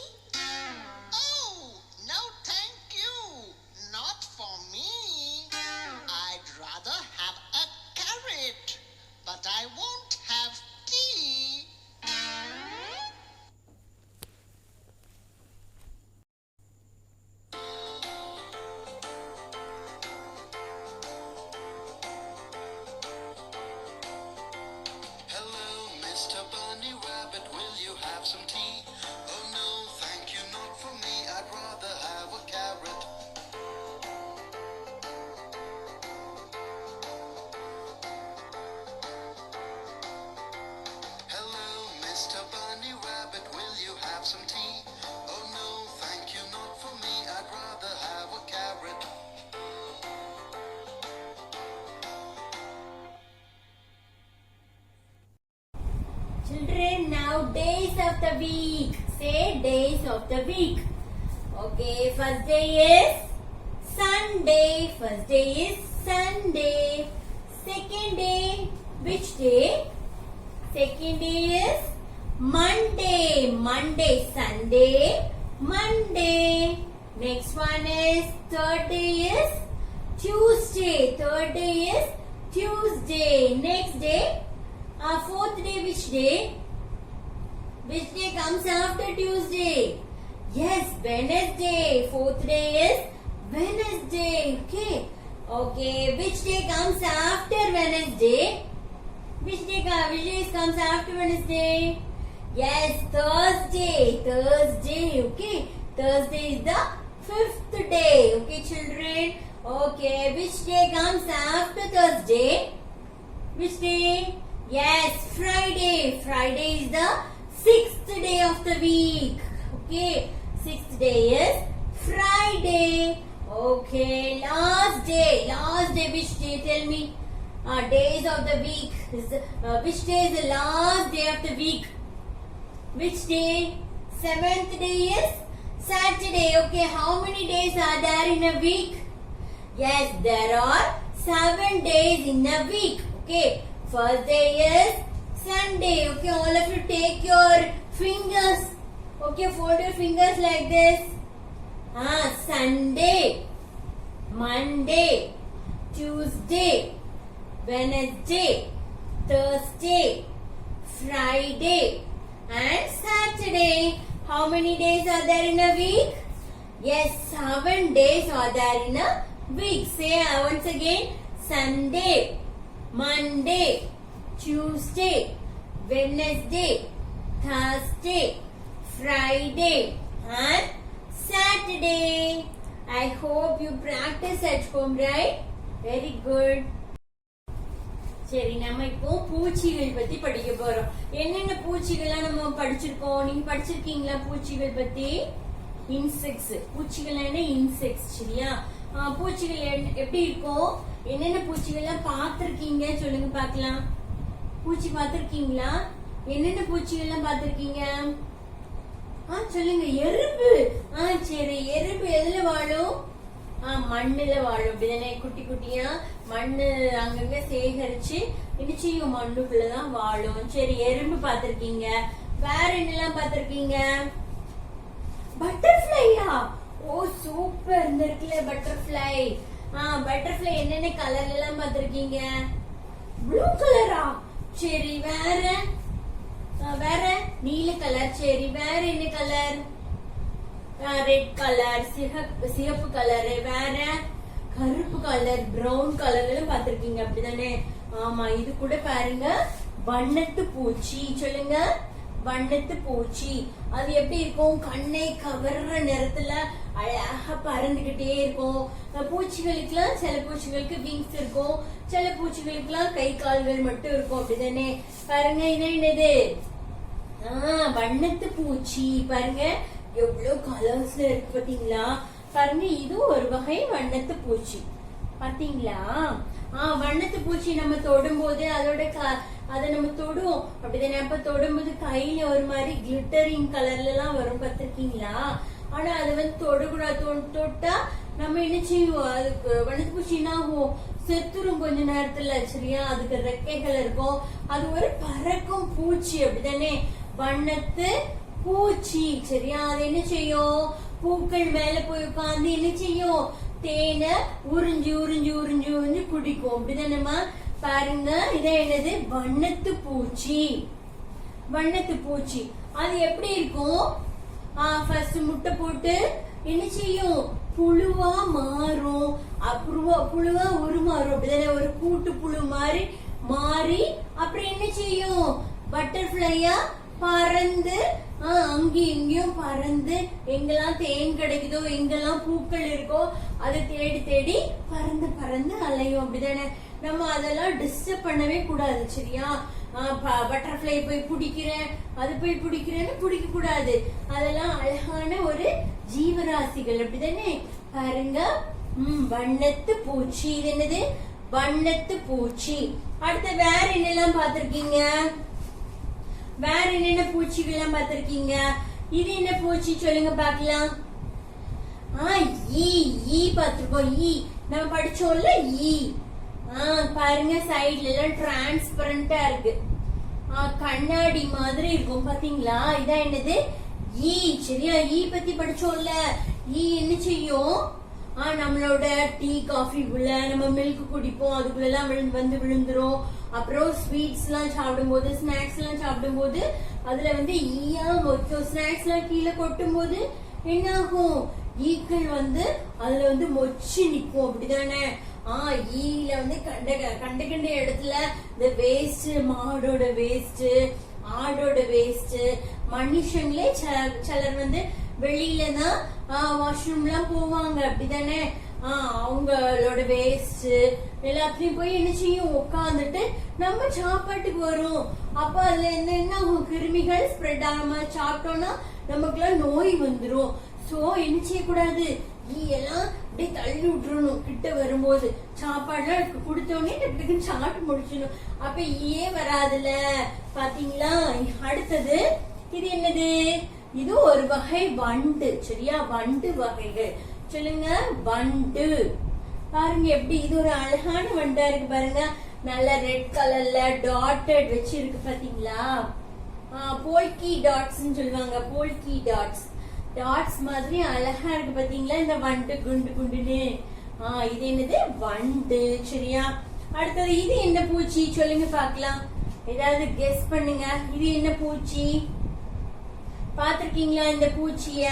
children, now days of the week. Say days of the week. Okay, first day is Sunday. First day is Sunday. Second day, which day? Second day is Monday. Monday, Sunday, Monday. Next one is third day is Tuesday. Third day is Tuesday. Next day, fourth day, which day? Which day comes after Tuesday? Yes, Wednesday. Fourth day is Wednesday. Okay. Okay. Which day comes after Wednesday? Which day comes after Wednesday? Yes, Thursday. Thursday. Okay. Thursday is the fifth day. Okay, children. Okay. Which day comes after Thursday? Which day? Yes, Friday. Friday is the sixth day of the week. Okay. Sixth day is Friday. Okay. Last day. Last day. Which day? Tell me. Days of the week. Which day is the last day of the week? Which day? Seventh day is Saturday. Okay. How many days are there in a week? Yes, there are 7 days in a week. Okay. First day is Sunday. Okay. All of you take your fingers. Okay. Fold your fingers like this. Sunday, Monday, Tuesday, Wednesday, Thursday, Friday and Saturday. How many days are there in a week? Yes, 7 days are there in a week. Say once again. Sunday, Monday, Tuesday, Wednesday, Thursday, Friday and Saturday. I hope you practice at home, right? Very good. சரி, நம்ம இப்போ பூச்சிகள் பத்தி படிக்க போறோம். என்னென்ன பூச்சிகள்லாம் நம்ம படிச்சிருக்கோம்? நீங்க படிச்சிருக்கீங்களா பூச்சிகள் பத்தி? இன்செக்ட்ஸ். பூச்சிகள் என்ன? இன்செக்ட்ஸ். சரியா? பூச்சிகள் எப்படி இருக்கும்? என்னென்ன பூச்சிகள்லாம் பார்த்திருக்கீங்க சொல்லுங்க பார்க்கலாம். பூச்சி பார்த்திருக்கீங்களா? என்னென்ன பூச்சிகள்லாம் பார்த்திருக்கீங்க? சொல்லுங்க. எறும்பு. சரி, எறும்பு எதுல வாழும்? மண்ணுல வாழும். அப்படிதானே? குட்டி குட்டியா மண்ணு அங்கங்க சேகரிச்சு இடிச்சியும் மண்ணுக்குள்ளதான் வாழும். சரி, எறும்பு பார்த்திருக்கீங்க. வேற என்னெல்லாம் பார்த்திருக்கீங்க? பட்டர்ஃபிளையா? ஓ சூப்பர். இந்த இருக்குல்ல பட்டர்ஃபிளை. பட்டர்ஃபிளை என்னென்ன கலர்ல எல்லாம் பார்த்திருக்கீங்க? ப்ளூ கலரா? சரி, வேற வேற நீல கலர். சரி, வேற என்ன கலர்? ரெட் கலர், சிகப்பு கலர், வேற கருப்பு கலர், பிரவுன் கலர் எல்லாம் பாத்திருக்கீங்க. அப்படிதானே? ஆமா. இது கூட பாருங்க, வண்ணத்து பூச்சி. சொல்லுங்க. வண்ணத்து பூச்சி. அது எப்படி இருக்கும்? கண்ணை கவர்ற நிறத்துல அழகா பறந்துகிட்டே இருக்கும். பூச்சிகளுக்கு எல்லாம் சில பூச்சிகளுக்கு விங்ஸ் இருக்கும், சில பூச்சிகளுக்கு எல்லாம் கை கால்கள் மட்டும் இருக்கும். அப்படிதானே? பாருங்க, இது என்னது? வண்ணத்து பூச்சி. பாருங்க எவ்வளவு கலர்ஸ்ல இருக்கு பாத்தீங்களா? பாருங்க, இது ஒரு வகை வண்ணத்து பூச்சி. பாத்தீங்களா? வண்ணத்து பூச்சி நம்ம தொடும் போது அதை நம்ம தொடுவோம். அப்படிதானே? அப்ப தொடும்போது கையில ஒரு மாதிரி கிளிட்டரிங் கலர்ல எல்லாம் வரும். பாத்திருக்கீங்களா? ஆனா அது வந்து தொடக்கூடாது. தொட்டா நம்ம என்ன செய்வோம்? அதுக்கு வண்ணத்து பூச்சி என்ன ஆகும்? செத்துரும் கொஞ்ச நேரத்துல. சரியா? அதுக்கு ரெக்கைகள் இருக்கும். அது ஒரு பறக்கும் பூச்சி. அப்படிதானே? வண்ணத்து பூச்சி. சரியா? அது என்ன செய்யும்? பூக்கள் மேல போய் உட்கார்ந்து என்ன செய்யும்? தேனை உறிஞ்சி உறிஞ்சி உறிஞ்சி உறிஞ்சி குடிக்கும். அப்படிதானேமா? பாருங்க, இத என்னது? வண்ணத்து பூச்சி. வண்ணத்து பூச்சி. அது எப்படி இருக்கும்? ஃபர்ஸ்ட் முட்டை போட்டு என்ன செய்யும்? புழுவா மாறும். அப்புறம் புழுவா உருமாறும். அப்படிதானே? ஒரு கூட்டு புழு மாதிரி மாறி அப்புறம் என்ன செய்யும்? பட்டர்ஃபிளையா பறந்து அங்கேயும் இங்கேயும் பறந்து எங்கெல்லாம் தேன் கிடைக்குதோ, எங்கெல்லாம் பூக்கள் இருக்கோ அதை தேடி தேடி பறந்து பறந்து அலையும். அப்படிதானே? நம்ம அதெல்லாம் டிஸ்டர்ப் பண்ணவே கூடாது. சரியா? பட்டர்ஃபிளை போய் பிடிக்கிறேன், அது போய் பிடிக்கிறேன்னு பிடிக்க கூடாது. அதெல்லாம் அழகான ஒரு ஜீவராசிகள். அப்படிதானே? பாருங்க, வண்ணத்து பூச்சி. இது என்னது? வண்ணத்து பூச்சி. அடுத்து வேற என்னெல்லாம் பாத்திருக்கீங்க? வேற என்னென்ன பூச்சிகள்லாம் பார்த்திருக்கீங்க? இது என்ன பூச்சி சொல்லுங்க பார்க்கலாம். ஈ பார்த்திருக்கோம். நம்ம படிச்சோம்ல ஈ. பாருங்க சைடுல எல்லாம் டிரான்ஸ்பரண்டா இருக்கு. கண்ணாடி மாதிரி இருக்கும் பாத்தீங்களா? இதான் என்னது? ஈ. சரியா? ஈ பத்தி படிச்சோம்ல. ஈ என்ன செய்யும்? நம்மளோட டீ காஃபிக்குள்ள நம்ம மில்க் குடிப்போம், அதுக்குள்ள எல்லாம் வந்து விழுந்துரும். அப்புறம் ஸ்வீட்ஸ் எல்லாம் சாப்பிடும் போது, ஸ்நாக்ஸ் எல்லாம் சாப்பிடும் போது அதுல வந்து ஈயா மொச்சம். ஸ்நாக்ஸ் எல்லாம் கீழே கொட்டும் போது என்ன ஆகும்? ஈக்கள் வந்து அதுல வந்து மொச்சு நிக்கும். அப்படிதானே? ஈல வந்து கண்ட இடத்துல இந்த வேஸ்ட், மாடோட வேஸ்ட், ஆடோட வேஸ்ட், மனுஷங்களே சிலர் வந்து வெளியில தான் வாஷ்ரூம் எல்லாம் போவாங்க. அப்படிதானே? அவங்களோட வேஸ்ட் எல்லாத்தையும் போய் என்ன செய்யும்? உட்காந்துட்டு நம்ம சாப்பாட்டுக்கு வரும். அப்ப அதுல என்ன கிருமிகள் ஸ்ப்ரெட் ஆகாம சாப்பிட்டோம்னா நமக்குலாம் நோய் வந்துரும். சோ என்ன செய்யக்கூடாது? எல்லாம் அப்படியே தள்ளி விட்டுறணும். கிட்ட வரும்போது சாப்பாடுலாம் கொடுத்தோடனே டக்குன்னு சாப்பிட்டு முடிச்சிடணும். அப்ப வராதுல. பாத்தீங்களா? அடுத்தது இது என்னது? இது ஒரு வகை வண்டு. சரியா? வண்டு வகைகள் சொல்லுங்க. வண்டு பாருங்க எப்படி இது ஒரு அழகான வண்டா இருக்கு பாருங்க. நல்ல ரெட் கலர்ல டாட்டட் வச்சு இருக்கு பாத்தீங்களா? போல்கி டாட்ஸ் சொல்லுவாங்க. போல்கி டாட்ஸ் டாட்ஸ் மாதிரி அழகா இருக்கு பாத்தீங்களா? இந்த வண்டு குண்டு குண்டுன்னு. இது என்னது? வண்டு. சரியா? அடுத்தது இது என்ன பூச்சி சொல்லுங்க பாக்கலாம். ஏதாவது கெஸ் பண்ணுங்க. இது என்ன பூச்சி? பாத்திருக்கீங்களா இந்த பூச்சிய?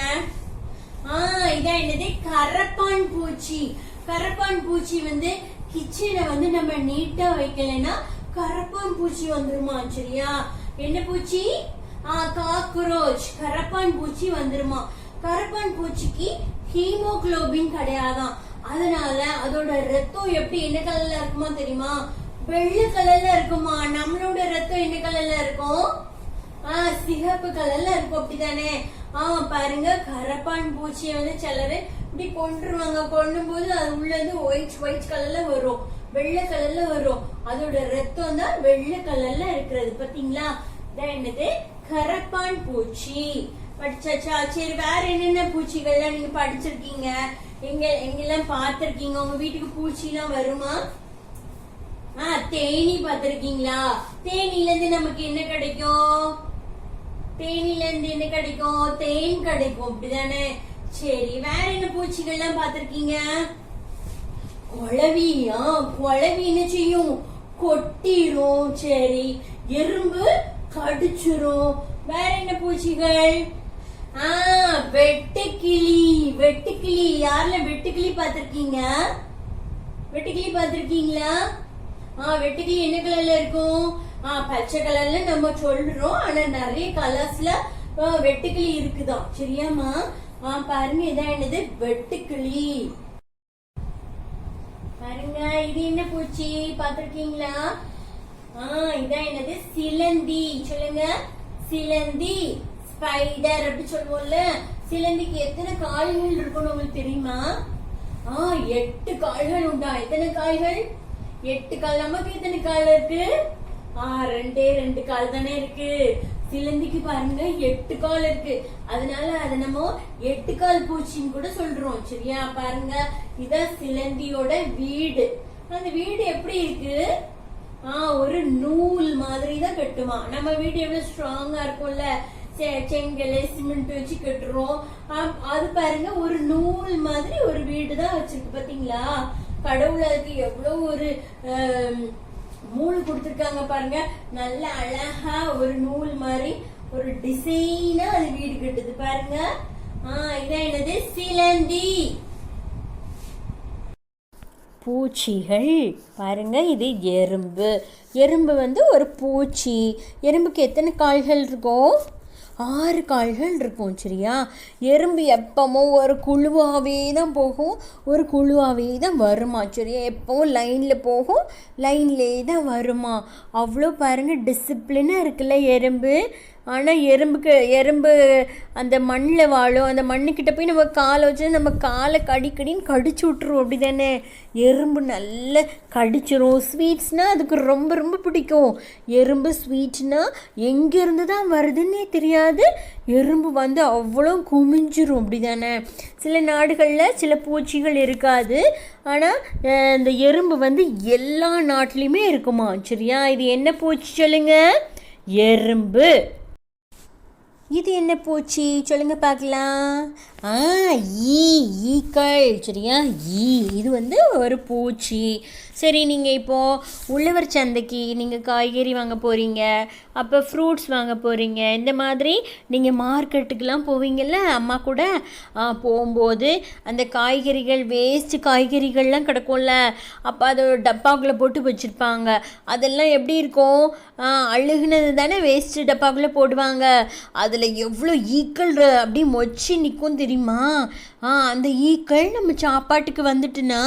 இதான் என்னது? கரப்பான் பூச்சி. கரப்பான் பூச்சி வந்து கிச்சனை வந்து நம்ம நீட்டா வைக்கலன்னா கரப்பான் பூச்சி வந்துருமா? சரியா? என்ன பூச்சி? காக்ரோச். கரப்பான் பூச்சி வந்துருமா? கரப்பான் பூச்சிக்கு ஹீமோகுளோபின் கிடையாதான். அதனால அதோட ரத்தம் எப்படி என்ன கலர்ல இருக்குமா தெரியுமா? வெள்ளை கலர்ல இருக்குமா? நம்மளோட ரத்தம் என்ன கலர்ல இருக்கும்? சிகப்பு கலர்ல இருக்கும். அப்படித்தானே? பாருங்க கரப்பான் பூச்சியை வந்து சிலரு இப்படி கொண்டுருவாங்க. கொண்டும் போது அது உள்ள இருந்து ஒயிட் கலர்ல வரும், வெள்ளை கலர்ல வரும். அதோட ரத்தம் தான் வெள்ளை கலர்ல இருக்கிறது. பாத்தீங்களா? இதான் என்னது? கரப்பான் பூச்சி. படிச்சாச்சா? சரி, வேற என்னென்ன பூச்சிகள்லாம் நீங்க படிச்சிருக்கீங்க? எங்கெல்லாம் பாத்திருக்கீங்க? உங்க வீட்டுக்கு பூச்சி எல்லாம் வருமா? தேனி பாத்திருக்கீங்களா? தேனில இருந்து நமக்கு என்ன கிடைக்கும்? தேனில இருந்து என்ன கிடைக்கும்? தேன் கிடைக்கும். அப்படிதானே? சரி, வேற என்ன பூச்சிகள்லாம் பாத்திருக்கீங்க? குளவி. குளவி என்ன செய்யும்? கொட்டிரும். சரி, எறும்பு கடிச்சிரும். வேற என்ன பூச்சிகள்? வெட்டுக்கிளி. வெட்டுக்கிளி. யாருல வெட்டுக்கிளி பாத்திருக்கீங்க? வெட்டுக்கிளி பாத்திருக்கீங்களா? வெட்டுக்கிளி என்ன கலர்ல இருக்கும்? பச்சை கலர்ல நம்ம சொல்றோம். ஆனா நிறைய கலர்ஸ்ல வெட்டுக்கிளி இருக்குதான். சரியாமா? பாருங்க, இதான் என்னது? வெட்டுக்கிளி. பாருங்க, இது என்ன பூச்சி பாத்திருக்கீங்களா? இதான் என்னது? சிலந்தி. சொல்லுங்க. சிலந்தி. ஸ்பைடர் அப்படி சொல்லுவோம்ல. சிலந்திக்கு எத்தனை கால்கள் இருக்குன்னு உங்களுக்கு தெரியுமா? 8 கால்கள் உண்டா? எத்தனை கால்கள்? 8 கால். நமக்கு எத்தனை கால் இருக்கு? 2 கால் தானே இருக்கு. சிலந்திக்கு பாருங்க 8 கால் இருக்கு. அதனால அத நம்ம 8 கால் பூச்சின்னு கூட சொல்றோம். சரியா? பாருங்க, இதான் சிலந்தியோட வீடு. அந்த வீடு எப்படி இருக்கு? ஒரு நூல் மாதிரி தான் கட்டுமா. நம்ம வீடு எவ்வளவு ஸ்ட்ராங்கா இருக்கும்ல, செங்கல் சிமெண்ட் வச்சு கட்டுறோம். அது பாருங்க ஒரு நூல் மாதிரி ஒரு வீடு தான் வச்சிருக்கு. பாத்தீங்களா? கடவுள் அதுக்கு எவ்வளவு ஒரு மூணு கொடுத்திருக்காங்க பாருங்க. நல்ல அழகா ஒரு நூல் மாதிரி ஒரு டிசைனா அது வீடு கட்டுது பாருங்க. இதான் என்னது? சிலந்தி. பூச்சிகள் பாருங்க. இது எறும்பு. எறும்பு வந்து ஒரு பூச்சி. எறும்புக்கு எத்தனை கால்கள் இருக்கும்? 6 கால்கள் இருக்கும். சரியா? எறும்பு எப்பவும் ஒரு குழுவாகவே தான் போகும், ஒரு குழுவாகவே தான் வருமா. சரியா? எப்பவும் லைனில் போகும், லைன்லேயே தான் வருமா. அவ்வளோ பாருங்கள் டிசிப்ளினாக இருக்குல்ல எறும்பு. ஆனால் எறும்பு அந்த மண்ணில் வாழும். அந்த மண்ணுக்கிட்ட போய் நம்ம காலை வச்சு நம்ம காலை கடிக்கடின்னு கடிச்சு விட்ருவோம். அப்படி தானே? எறும்பு நல்லா கடிச்சிரும். ஸ்வீட்ஸ்னால் அதுக்கு ரொம்ப ரொம்ப பிடிக்கும். எறும்பு ஸ்வீட்ஸ்னால் எங்கேருந்து தான் வருதுன்னே தெரியாது, எறும்பு வந்து அவ்வளோ குமிஞ்சிரும். அப்படி தானே? சில நாடுகளில் சில பூச்சிகள் இருக்காது, ஆனால் இந்த எறும்பு வந்து எல்லா நாட்டிலையுமே இருக்குமா. சரியா? இது என்ன பூச்சி சொல்லுங்க? எறும்பு. இது என்ன பூச்சி சொல்லுங்க பார்க்கலாம்? ஈக்கள். சரியா? இது வந்து ஒரு பூச்சி. சரி, நீங்கள் இப்போது உழவர் சந்தைக்கு நீங்கள் காய்கறி வாங்க போகிறீங்க, அப்போ ஃப்ரூட்ஸ் வாங்க போகிறீங்க, இந்த மாதிரி நீங்கள் மார்க்கெட்டுக்கெலாம் போவீங்கள்ல அம்மா கூட. போகும்போது அந்த காய்கறிகள் வேஸ்ட்டு காய்கறிகள்லாம் கிடக்கும்ல, அப்போ அதை டப்பாக்குள்ளே போட்டு வச்சுருப்பாங்க. அதெல்லாம் எப்படி இருக்கும்? அழுகுனது தானே வேஸ்ட்டு டப்பாக்குள்ளே போடுவாங்க. அதில் எவ்வளோ ஈக்கள் அப்படி மொச்சி நிற்கும் தெரியுமா? அந்த ஈக்கள் நம்ம சாப்பாட்டுக்கு வந்துட்டுனா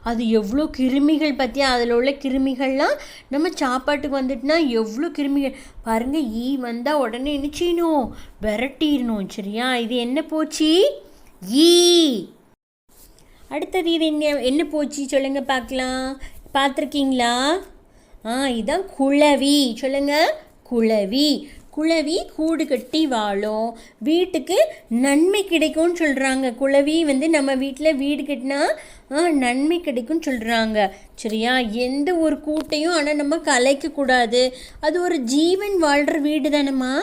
அது எவ்வளோ கிருமிகள் பற்றியா, அதில் உள்ள கிருமிகள்லாம் நம்ம சாப்பாட்டுக்கு வந்துட்டுனா எவ்வளோ கிருமிகள் பாருங்கள். வந்தால் உடனே என்ன செய்யணும்? விரட்டிடணும். சரியா? இது என்ன பூச்சி? ஈ. அடுத்தது இது என்ன பூச்சி சொல்லுங்க பார்க்கலாம். பார்த்துருக்கீங்களா? இதுதான் குளவி. சொல்லுங்க, குளவி. குளவி கூடு கட்டி வாழும். வீட்டுக்கு நன்மை கிடைக்கும்னு சொல்கிறாங்க. குளவி வந்து நம்ம வீட்டில் வீடு கட்டினா நன்மை கிடைக்கும்னு சொல்கிறாங்க. சரியா? எந்த ஒரு கூட்டையும் ஆனால் நம்ம கலைக்கக்கூடாது. அது ஒரு ஜீவன் வாழ்கிற வீடு தானம்மா.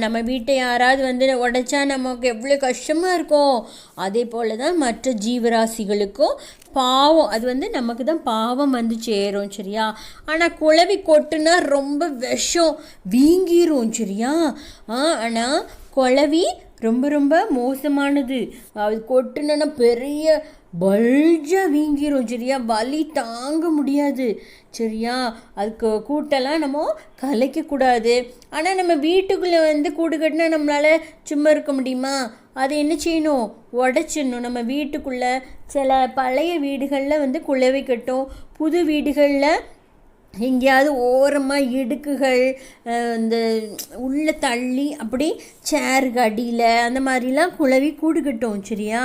நம்ம வீட்டை யாராவது வந்து உடைச்சா நமக்கு எவ்வளோ கஷ்டமாக இருக்கும். அதே போல் தான் மற்ற ஜீவராசிகளுக்கும் பாவம், அது வந்து நமக்கு தான் பாவம் வந்து சேரும். சரியா? ஆனால் குளவி கொட்டுனா ரொம்ப விஷம், வீங்கிரும். சரியா? ஆனால் குளவி ரொம்ப ரொம்ப மோசமானது. அது கொட்டுனா பெரிய பல்ஜாக வீங்கிரும். சரியா? வலி தாங்க முடியாது. சரியா? அதுக்கு கூட்டெல்லாம் நம்ம கலைக்கக்கூடாது. ஆனால் நம்ம வீட்டுக்குள்ளே வந்து கூடு கட்டினா நம்மளால் சும்மா இருக்க முடியுமா? அதை என்ன செய்யணும்? உடச்சிடணும். நம்ம வீட்டுக்குள்ளே சில பழைய வீடுகளில் வந்து குளவி கட்டும். புது வீடுகளில் எங்கேயாவது ஓரமாக இடுக்குகள் இந்த உள்ளே தள்ளி அப்படி சேருக்கு அடியில் அந்த மாதிரிலாம் குளவி கூடு கட்டும். சரியா?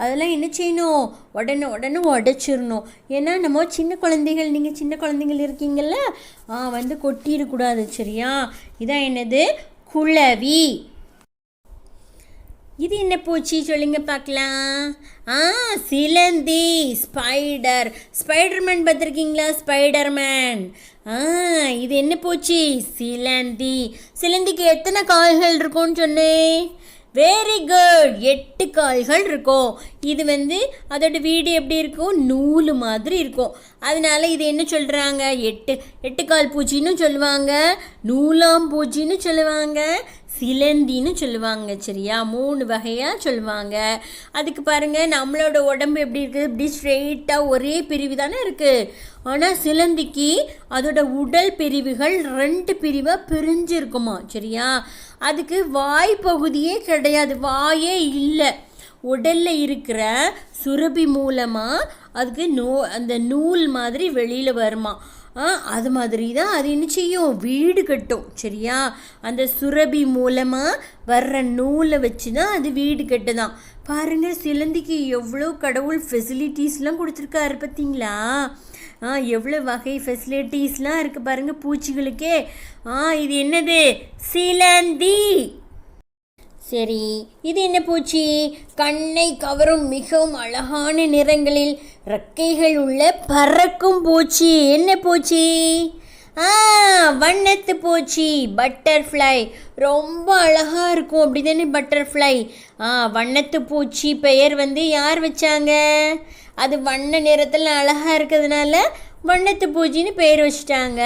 அதெல்லாம் என்ன செய்யணும்? உடனே உடைச்சிடணும். ஏன்னா நம்ம சின்ன குழந்தைகள், நீங்கள் சின்ன குழந்தைகள் இருக்கீங்கள்ல, வந்து கொட்டிடக்கூடாது. சரியா? இதான் என்னது? குளவி. இது என்ன பூச்சி சொல்லுங்க பார்க்கலாம். சிலந்தி. ஸ்பைடர்மேன் பார்த்துருக்கீங்களா? ஸ்பைடர்மேன். இது என்ன பூச்சி? சிலந்தி. சிலந்திக்கு எத்தனை கால்கள் இருக்கும்னு சொன்னேன்? வெரி குட், 8 கால்கள் இருக்கும். இது வந்து அதோட வீடு எப்படி இருக்கும்? நூல் மாதிரி இருக்கும். அதனால இது என்ன சொல்கிறாங்க? எட்டு கால் பூச்சின்னு சொல்லுவாங்க, நூலாம் பூச்சின்னு சொல்லுவாங்க, சிலந்தின்னு சொல்லுவாங்க. சரியா? 3 வகையாக சொல்லுவாங்க. அதுக்கு பாருங்கள், நம்மளோட உடம்பு எப்படி இருக்குது? இப்படி ஸ்ட்ரெயிட்டாக ஒரே பிரிவு தானே இருக்குது. ஆனால் சிலந்திக்கு அதோட உடல் பிரிவுகள் 2 பிரிவாக பிரிஞ்சிருக்குமா. சரியா? அதுக்கு வாய் பகுதியே கிடையாது, வாயே இல்லை. உடலில் இருக்கிற சுரபி மூலமாக அதுக்கு அந்த நூல் மாதிரி வெளியில் வருமா. அது மாதிரி தான் அது என்ன செய்யும்? வீடு கட்டும். சரியா? அந்த சுரபி மூலமாக வர்ற நூலை வச்சு தான் அது வீடு கட்டுதான். பாருங்கள், சிலந்திக்கு எவ்வளோ கடவுள் ஃபெசிலிட்டிஸ்லாம் கொடுத்துருக்காரு பார்த்தீங்களா? எவ்வளோ வகை ஃபெசிலிட்டிஸ்லாம் இருக்குது பாருங்கள் பூச்சிகளுக்கே. இது என்னது? சிலந்தி. சரி, இது என்ன பூச்சி? கண்ணை கவரும் மிகவும் அழகான நிறங்களில் ரெக்கைகள் உள்ள பறக்கும் பூச்சி. என்ன பூச்சி? வண்ணத்து பூச்சி, பட்டர்ஃப்ளை. ரொம்ப அழகாக இருக்கும், அப்படி தானே பட்டர்ஃப்ளை? வண்ணத்து பூச்சி பெயர் வந்து யார் வச்சாங்க? அது வண்ண நிறத்தில் அழகாக இருக்கிறதுனால வண்ணத்து பூச்சின்னு பெயர் வச்சுட்டாங்க.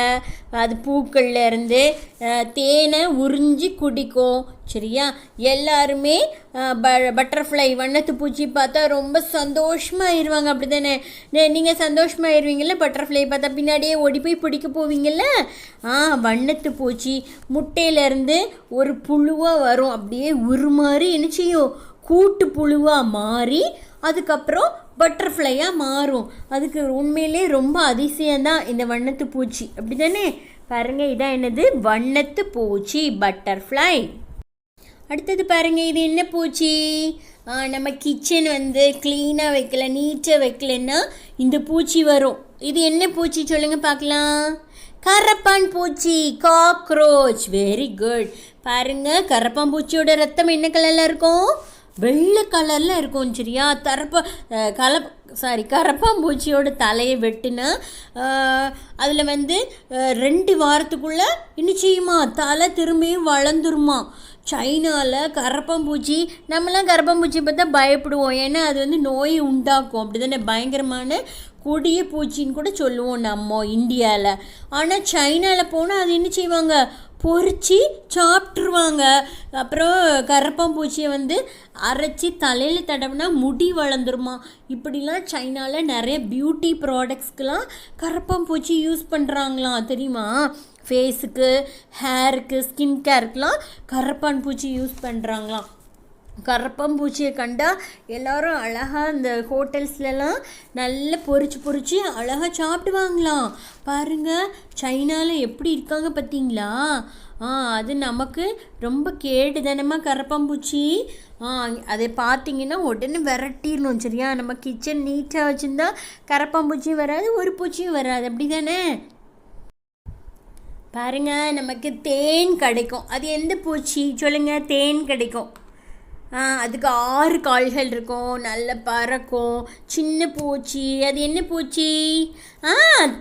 அது பூக்கள்ல இருந்து தேனை உறிஞ்சி குடிக்கும். சரியா? எல்லாருமே பட்டர்ஃப்ளை வண்ணத்து பூச்சி பார்த்தா ரொம்ப சந்தோஷமாகிடுவாங்க. அப்படி தானே? நீங்கள் சந்தோஷமாகிடுவீங்கள்ல பட்டர்ஃப்ளை பார்த்தா, பின்னாடியே ஓடி போய் பிடிக்க போவீங்கள்ல. வண்ணத்து பூச்சி முட்டையிலேருந்து ஒரு புழுவாக வரும், அப்படியே உருமாறி என்ன செய்யும்? கூட்டு புழுவாக மாறி அதுக்கப்புறம் பட்டர்ஃப்ளையாக மாறும். அதுக்கு உண்மையிலே ரொம்ப அதிசயம்தான் இந்த வண்ணத்து பூச்சி. அப்படி தானே? பாருங்க இதான் என்னது வண்ணத்து பூச்சி பட்டர்ஃப்ளை. அடுத்தது பாருங்க இது என்ன பூச்சி? நம்ம கிச்சன் வந்து க்ளீனாக வைக்கல நீட்டாக வைக்கலன்னா இந்த பூச்சி வரும். இது என்ன பூச்சி சொல்லுங்க பார்க்கலாம்? கரப்பான் பூச்சி, காக்ரோச். Very good. பாருங்க கரப்பான் பூச்சியோட ரத்தம் என்ன கலரில் இருக்கும்? வெள்ளை கலரில் இருக்கும். சரியா? கரப்பாம்பூச்சியோட தலையை வெட்டுனா அதில் வந்து 2 வாரத்துக்குள்ளே என்ன செய்யுமா? தலை திரும்பியும் வளர்ந்துருமா. சைனாவில் கரப்பாம்பூச்சி, நம்மளாம் கரப்பாம்பூச்சி பார்த்தா பயப்படுவோம், ஏன்னா அது வந்து நோயை உண்டாக்கும். அப்படி தானே? பயங்கரமான கொடிய பூச்சின்னு கூட சொல்லுவோம் நம்ம இந்தியாவில். ஆனால் சைனாவில் போனால் அது என்ன செய்வாங்க? பொறிச்சு சாப்பிட்ருவாங்க. அப்புறம் கரப்பாம்பூச்சியை வந்து அரைச்சி தலையில் தடவினா முடி வளர்ந்துருமா. இப்படிலாம் சைனாவில் நிறைய பியூட்டி ப்ராடக்ட்ஸ்க்கெலாம் கரப்பாம்பூச்சி யூஸ் பண்ணுறாங்களாம், தெரியுமா? ஃபேஸுக்கு, ஹேருக்கு, ஸ்கின் கேருக்கெலாம் கரப்பான் பூச்சி யூஸ் பண்ணுறாங்களாம். கரப்பாம்பூச்சியை கண்டா எல்லோரும் அழகாக இந்த ஹோட்டல்ஸ்லலாம் நல்லா பொறிச்சு அழகாக சாப்பிடுவாங்களாம். பாருங்கள் சைனாவில் எப்படி இருக்காங்க பார்த்தீங்களா? அது நமக்கு ரொம்ப கேடுதனமாக கரப்பாம்பூச்சி. அதை பார்த்தீங்கன்னா உடனே விரட்டிடணும். சரியா? நம்ம கிச்சன் நீட்டாக வச்சுருந்தா கரப்பாம்பூச்சியும் வராது, ஒரு பூச்சியும் வராது. அப்படி தானே? பாருங்க நமக்கு தேன் கிடைக்கும். அது எந்த பூச்சி சொல்லுங்கள்? தேன் கிடைக்கும். அதுக்கு 6 கால்கள் இருக்கும், நல்ல பறக்கும், சின்ன பூச்சி. அது என்ன பூச்சி?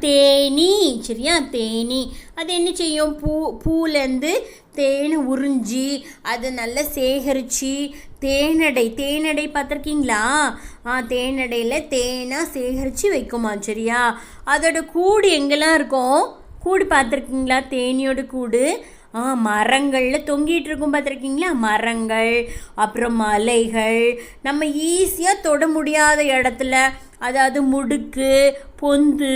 தேனி. சரியா? தேனி. அது என்ன செய்யும்? பூலேருந்து தேனை உறிஞ்சி அதை நல்லா சேகரித்து தேனடை பார்த்துருக்கீங்களா? தேனடையில் தேனாக சேகரித்து வைக்குமா. சரியா? அதோட கூடு எங்கெல்லாம் இருக்கும்? கூடு பார்த்துருக்கீங்களா? தேனியோட கூடு மரங்களில் தொங்கிட்டு இருக்கும், பார்த்துருக்கீங்களா? மரங்கள், அப்புறம் மலைகள், நம்ம ஈஸியாக தொட முடியாத இடத்துல, அதாவது முடுக்கு, பொந்து,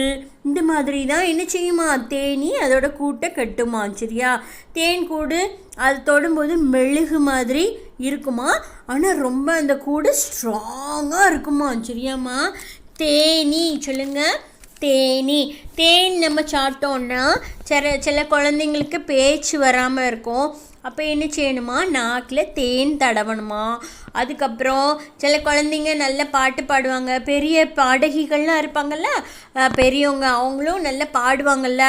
இந்த மாதிரி தான் என்ன செய்யுமா? தேனி அதோட கூட்டை கட்டுமா. சரியா? தேன் கூடு அது தொடும்போது மெழுகு மாதிரி இருக்குமா, ஆனால் ரொம்ப அந்த கூடு ஸ்ட்ராங்காக இருக்குமா. சரியாம்மா? தேனி சொல்லுங்கள். தேனி. தேன் நம்ம சாப்பிட்டோன்னா சில குழந்தைங்களுக்கு பேச்சு வராமல் இருக்கும். அப்போ என்ன செய்யணுமா? நாக்கில் தேன் தடவணுமா. அதுக்கப்புறம் சில குழந்தைங்க நல்ல பாட்டு பாடுவாங்க, பெரிய பாடகிகள்லாம் இருப்பாங்கள்ல பெரியவங்க, அவங்களும் நல்லா பாடுவாங்கள்ல.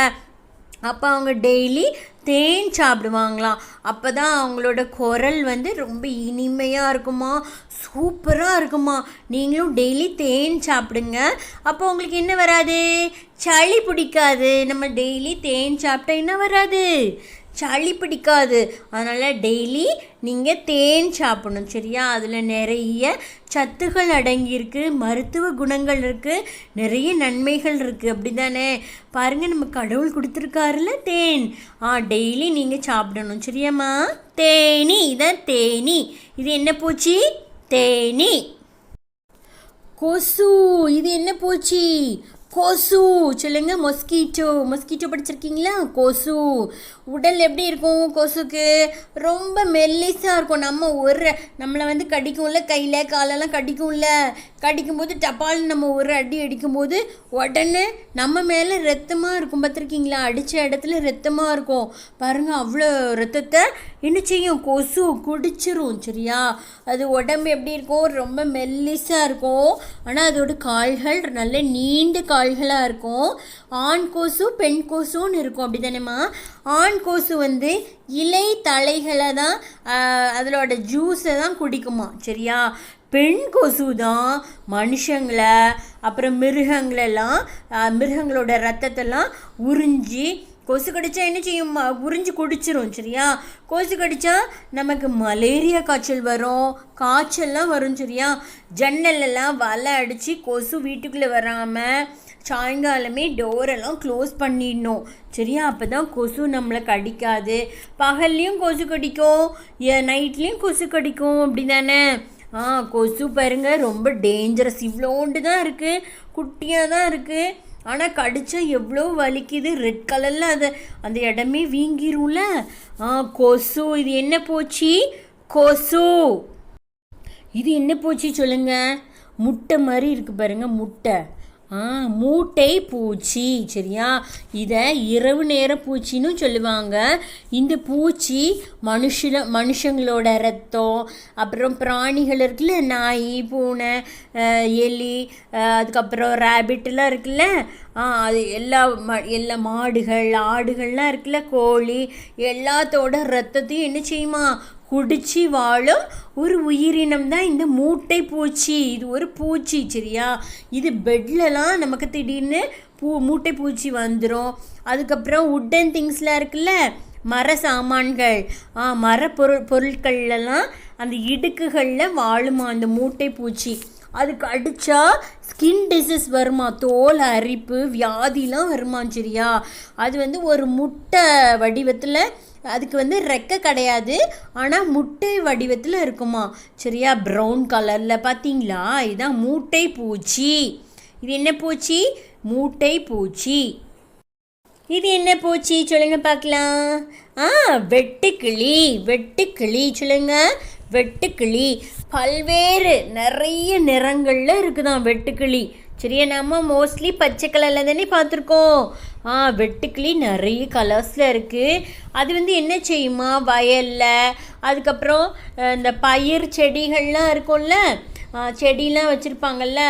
அப்போ அவங்க டெய்லி தேன் சாப்பிடுவாங்களாம். அப்போ தான் அவங்களோட குரல் வந்து ரொம்ப இனிமையாக இருக்குமா, சூப்பராக இருக்குமா. நீங்களும் டெய்லி தேன் சாப்பிடுங்க. அப்போ உங்களுக்கு என்ன வராது? சளி பிடிக்காது. நம்ம டெய்லி தேன் சாப்பிட்டா என்ன வராது? சளி பிடிக்காது. அதனால் டெய்லி நீங்கள் தேன் சாப்பிடணும். சரியா? அதில் நிறைய சத்துகள் அடங்கியிருக்கு, மருத்துவ குணங்கள் இருக்குது, நிறைய நன்மைகள் இருக்குது. அப்படி தானே? பாருங்கள் நம்ம கடவுள் கொடுத்துருக்காருல தேன். டெய்லி நீங்கள் சாப்பிடணும். சரியாம்மா? தேனி. இதான் தேனி. இது என்ன பூச்சி? தேனி. கொசு. இது என்ன பூச்சி? கொசு. சொல்லுங்க. மொஸ்கிட்டோ படிச்சிருக்கீங்களா? கொசு. உடல் எப்படி இருக்கும் கொசுக்கு? ரொம்ப மெல்லிஸாக இருக்கும். நம்மளை வந்து கடிக்கும்ல, கையில் காலெல்லாம் கடிக்கும்ல. கடிக்கும்போது டப்பால்னு நம்ம ஒரு அடி அடிக்கும்போது உடனே நம்ம மேலே ரத்தமாக இருக்கும், பார்த்துருக்கீங்களா? அடித்த இடத்துல ரத்தமாக இருக்கும். பாருங்கள், அவ்வளோ ரத்தத்தை என்ன செய்யும்? கொசு குடிச்சிரும். சரியா? அது உடம்பு எப்படி இருக்கும்? ரொம்ப மெல்லிஸாக இருக்கும். ஆனால் அதோட கால்கள் நல்ல நீண்ட கால்களாக இருக்கும். ஆண் கொசு பெண் கொசுன்னு இருக்கும். அப்படி தானேம்மா? ஆண் கொசு வந்து இலை தழைகளை தான் அதோட ஜூஸை தான் குடிக்குமா. சரியா? பெண் கொசு தான் மனுஷங்களை அப்புறம் மிருகங்களோட ரத்தத்தெல்லாம் உறிஞ்சி, கொசு கடிச்சா என்ன செய்யும்? உறிஞ்சி குடிச்சிரும். சரியா? கொசு கடிச்சா நமக்கு மலேரியா காய்ச்சல் வரும், காய்ச்சல்லாம் வரும். சரியா? ஜன்னலெல்லாம் வலை அடித்து கொசு வீட்டுக்குள்ளே வராமல் சாயங்காலமே டோரெல்லாம் க்ளோஸ் பண்ணிடணும். சரியா? அப்போ தான் கொசு நம்மளை கடிக்காது. பகல்லையும் கொசு கடிக்கும், நைட்லேயும் கொசு கடிக்கும். அப்படி தானே? கொசு பாருங்க ரொம்ப டேஞ்சரஸ். இவ்வளோண்டு தான் இருக்குது, குட்டியாக தான் இருக்குது. ஆனால் கடிச்சா எவ்வளோ வலிக்குது. ரெட் கலரில் அந்த இடமே வீங்கிரும்ல. கொசு. இது என்ன பூச்சி? கொசு. இது என்ன பூச்சி சொல்லுங்க? முட்டை மாதிரி இருக்குது பாருங்க, முட்டை. மூட்டை பூச்சி. சரியா, இதை இரவு நேர பூச்சின்னு சொல்லுவாங்க. இந்த பூச்சி மனுஷங்களோட ரத்தம், அப்புறம் பிராணிகள் இருக்குல்ல, நாய், பூனை, எலி, அதுக்கப்புறம் ரேபிட்லாம் இருக்குல்ல, அது எல்லா மாடுகள், ஆடுகள்லாம் இருக்குல்ல, கோழி, எல்லாத்தோட ரத்தத்தையும் என்ன செய்யுமா, குடிச்சு வாழும் ஒரு உயிரினம் தான் இந்த மூட்டை பூச்சி. இது ஒரு பூச்சி. சரியா, இது பெட்லலாம் நமக்கு திடீர்னு மூட்டை பூச்சி வந்துடும். அதுக்கப்புறம் உட்டன் திங்ஸ்லாம் இருக்குல்ல, மர சாமான்கள், மர பொருட்கள்லாம் அந்த இடுக்குகளில் வாழுமா அந்த மூட்டை பூச்சி. அதுக்கு அடித்தா ஸ்கின் டிசீஸ் வருமா, தோல் அரிப்பு, வியாதிலாம் வருமா. சரியா, அது ஒரு முட்டை வடிவத்தில், அதுக்கு ரெக்கை கிடையாது, ஆனால் முட்டை வடிவத்தில் இருக்குமா. சரியா, ப்ரௌன் கலரில். பார்த்தீங்களா, இதுதான் மூட்டை பூச்சி. இது என்ன பூச்சி? மூட்டை பூச்சி. இது என்ன பூச்சி சொல்லுங்க பார்க்கலாம். வெட்டுக்கிளி. வெட்டுக்கிளி சொல்லுங்க. வெட்டுக்கிளி பல்வேறு நிறைய நிறங்களில் இருக்குதான் வெட்டுக்கிளி. சரியா, நம்ம மோஸ்ட்லி பச்சை கலரில் தானே பார்த்துருக்கோம். வெட்டுக்கிளி நிறைய கலர்ஸில் இருக்குது. அது என்ன செய்யுமா, வயலில், அதுக்கப்புறம் இந்த பயிர் செடிகள்லாம் இருக்கும்ல, செடிலாம் வச்சுருப்பாங்கல்ல,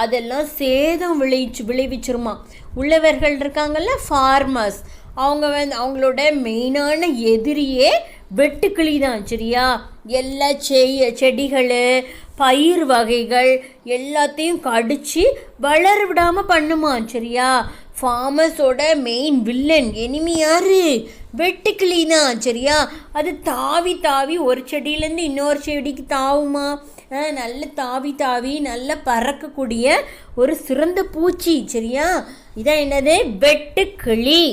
அதெல்லாம் சேதம் விளைவிச்சிருமா. உள்ளவர்கள் இருக்காங்கல்ல, ஃபார்மர்ஸ், அவங்க அவங்களோட மெயினான எதிரியே வெட்டுக்கிளி தான். சரியா, எல்லா செடிகள், பயிர் வகைகள் எல்லாத்தையும் கடிச்சு வளர விடாமல் பண்ணுமா. சரியா, ஃபார்மர்ஸோட மெயின் வில்லன் எனிமி யாரு? வெட்டுக்கிளி தான். சரியா, அது தாவி தாவி ஒரு செடியிலேருந்து இன்னொரு செடிக்கு தாவுமா. நல்ல தாவி நல்ல பறக்கக்கூடிய ஒரு சிறந்த பூச்சி. சரியா, இதான் என்னது? வெட்டுக்கிளி.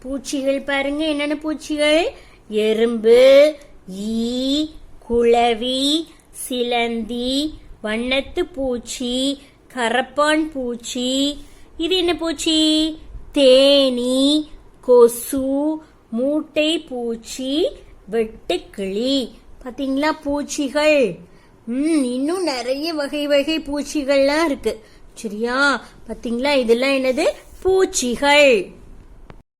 பூச்சிகள் பாருங்க, என்னென்ன பூச்சிகள்? எறும்பு, ஈ, குளவி, சிலந்தி, வண்ணத்து பூச்சி, கரப்பான் பூச்சி. இது என்ன பூச்சி? தேனி, கொசு, மூட்டை பூச்சி, வெட்டுக்கிளி. பார்த்தீங்களா பூச்சிகள்? இன்னும் நிறைய வகை பூச்சிகள்லாம் இருக்கு. சரியா, பார்த்தீங்களா, இதெல்லாம் என்னது? பூச்சிகள்.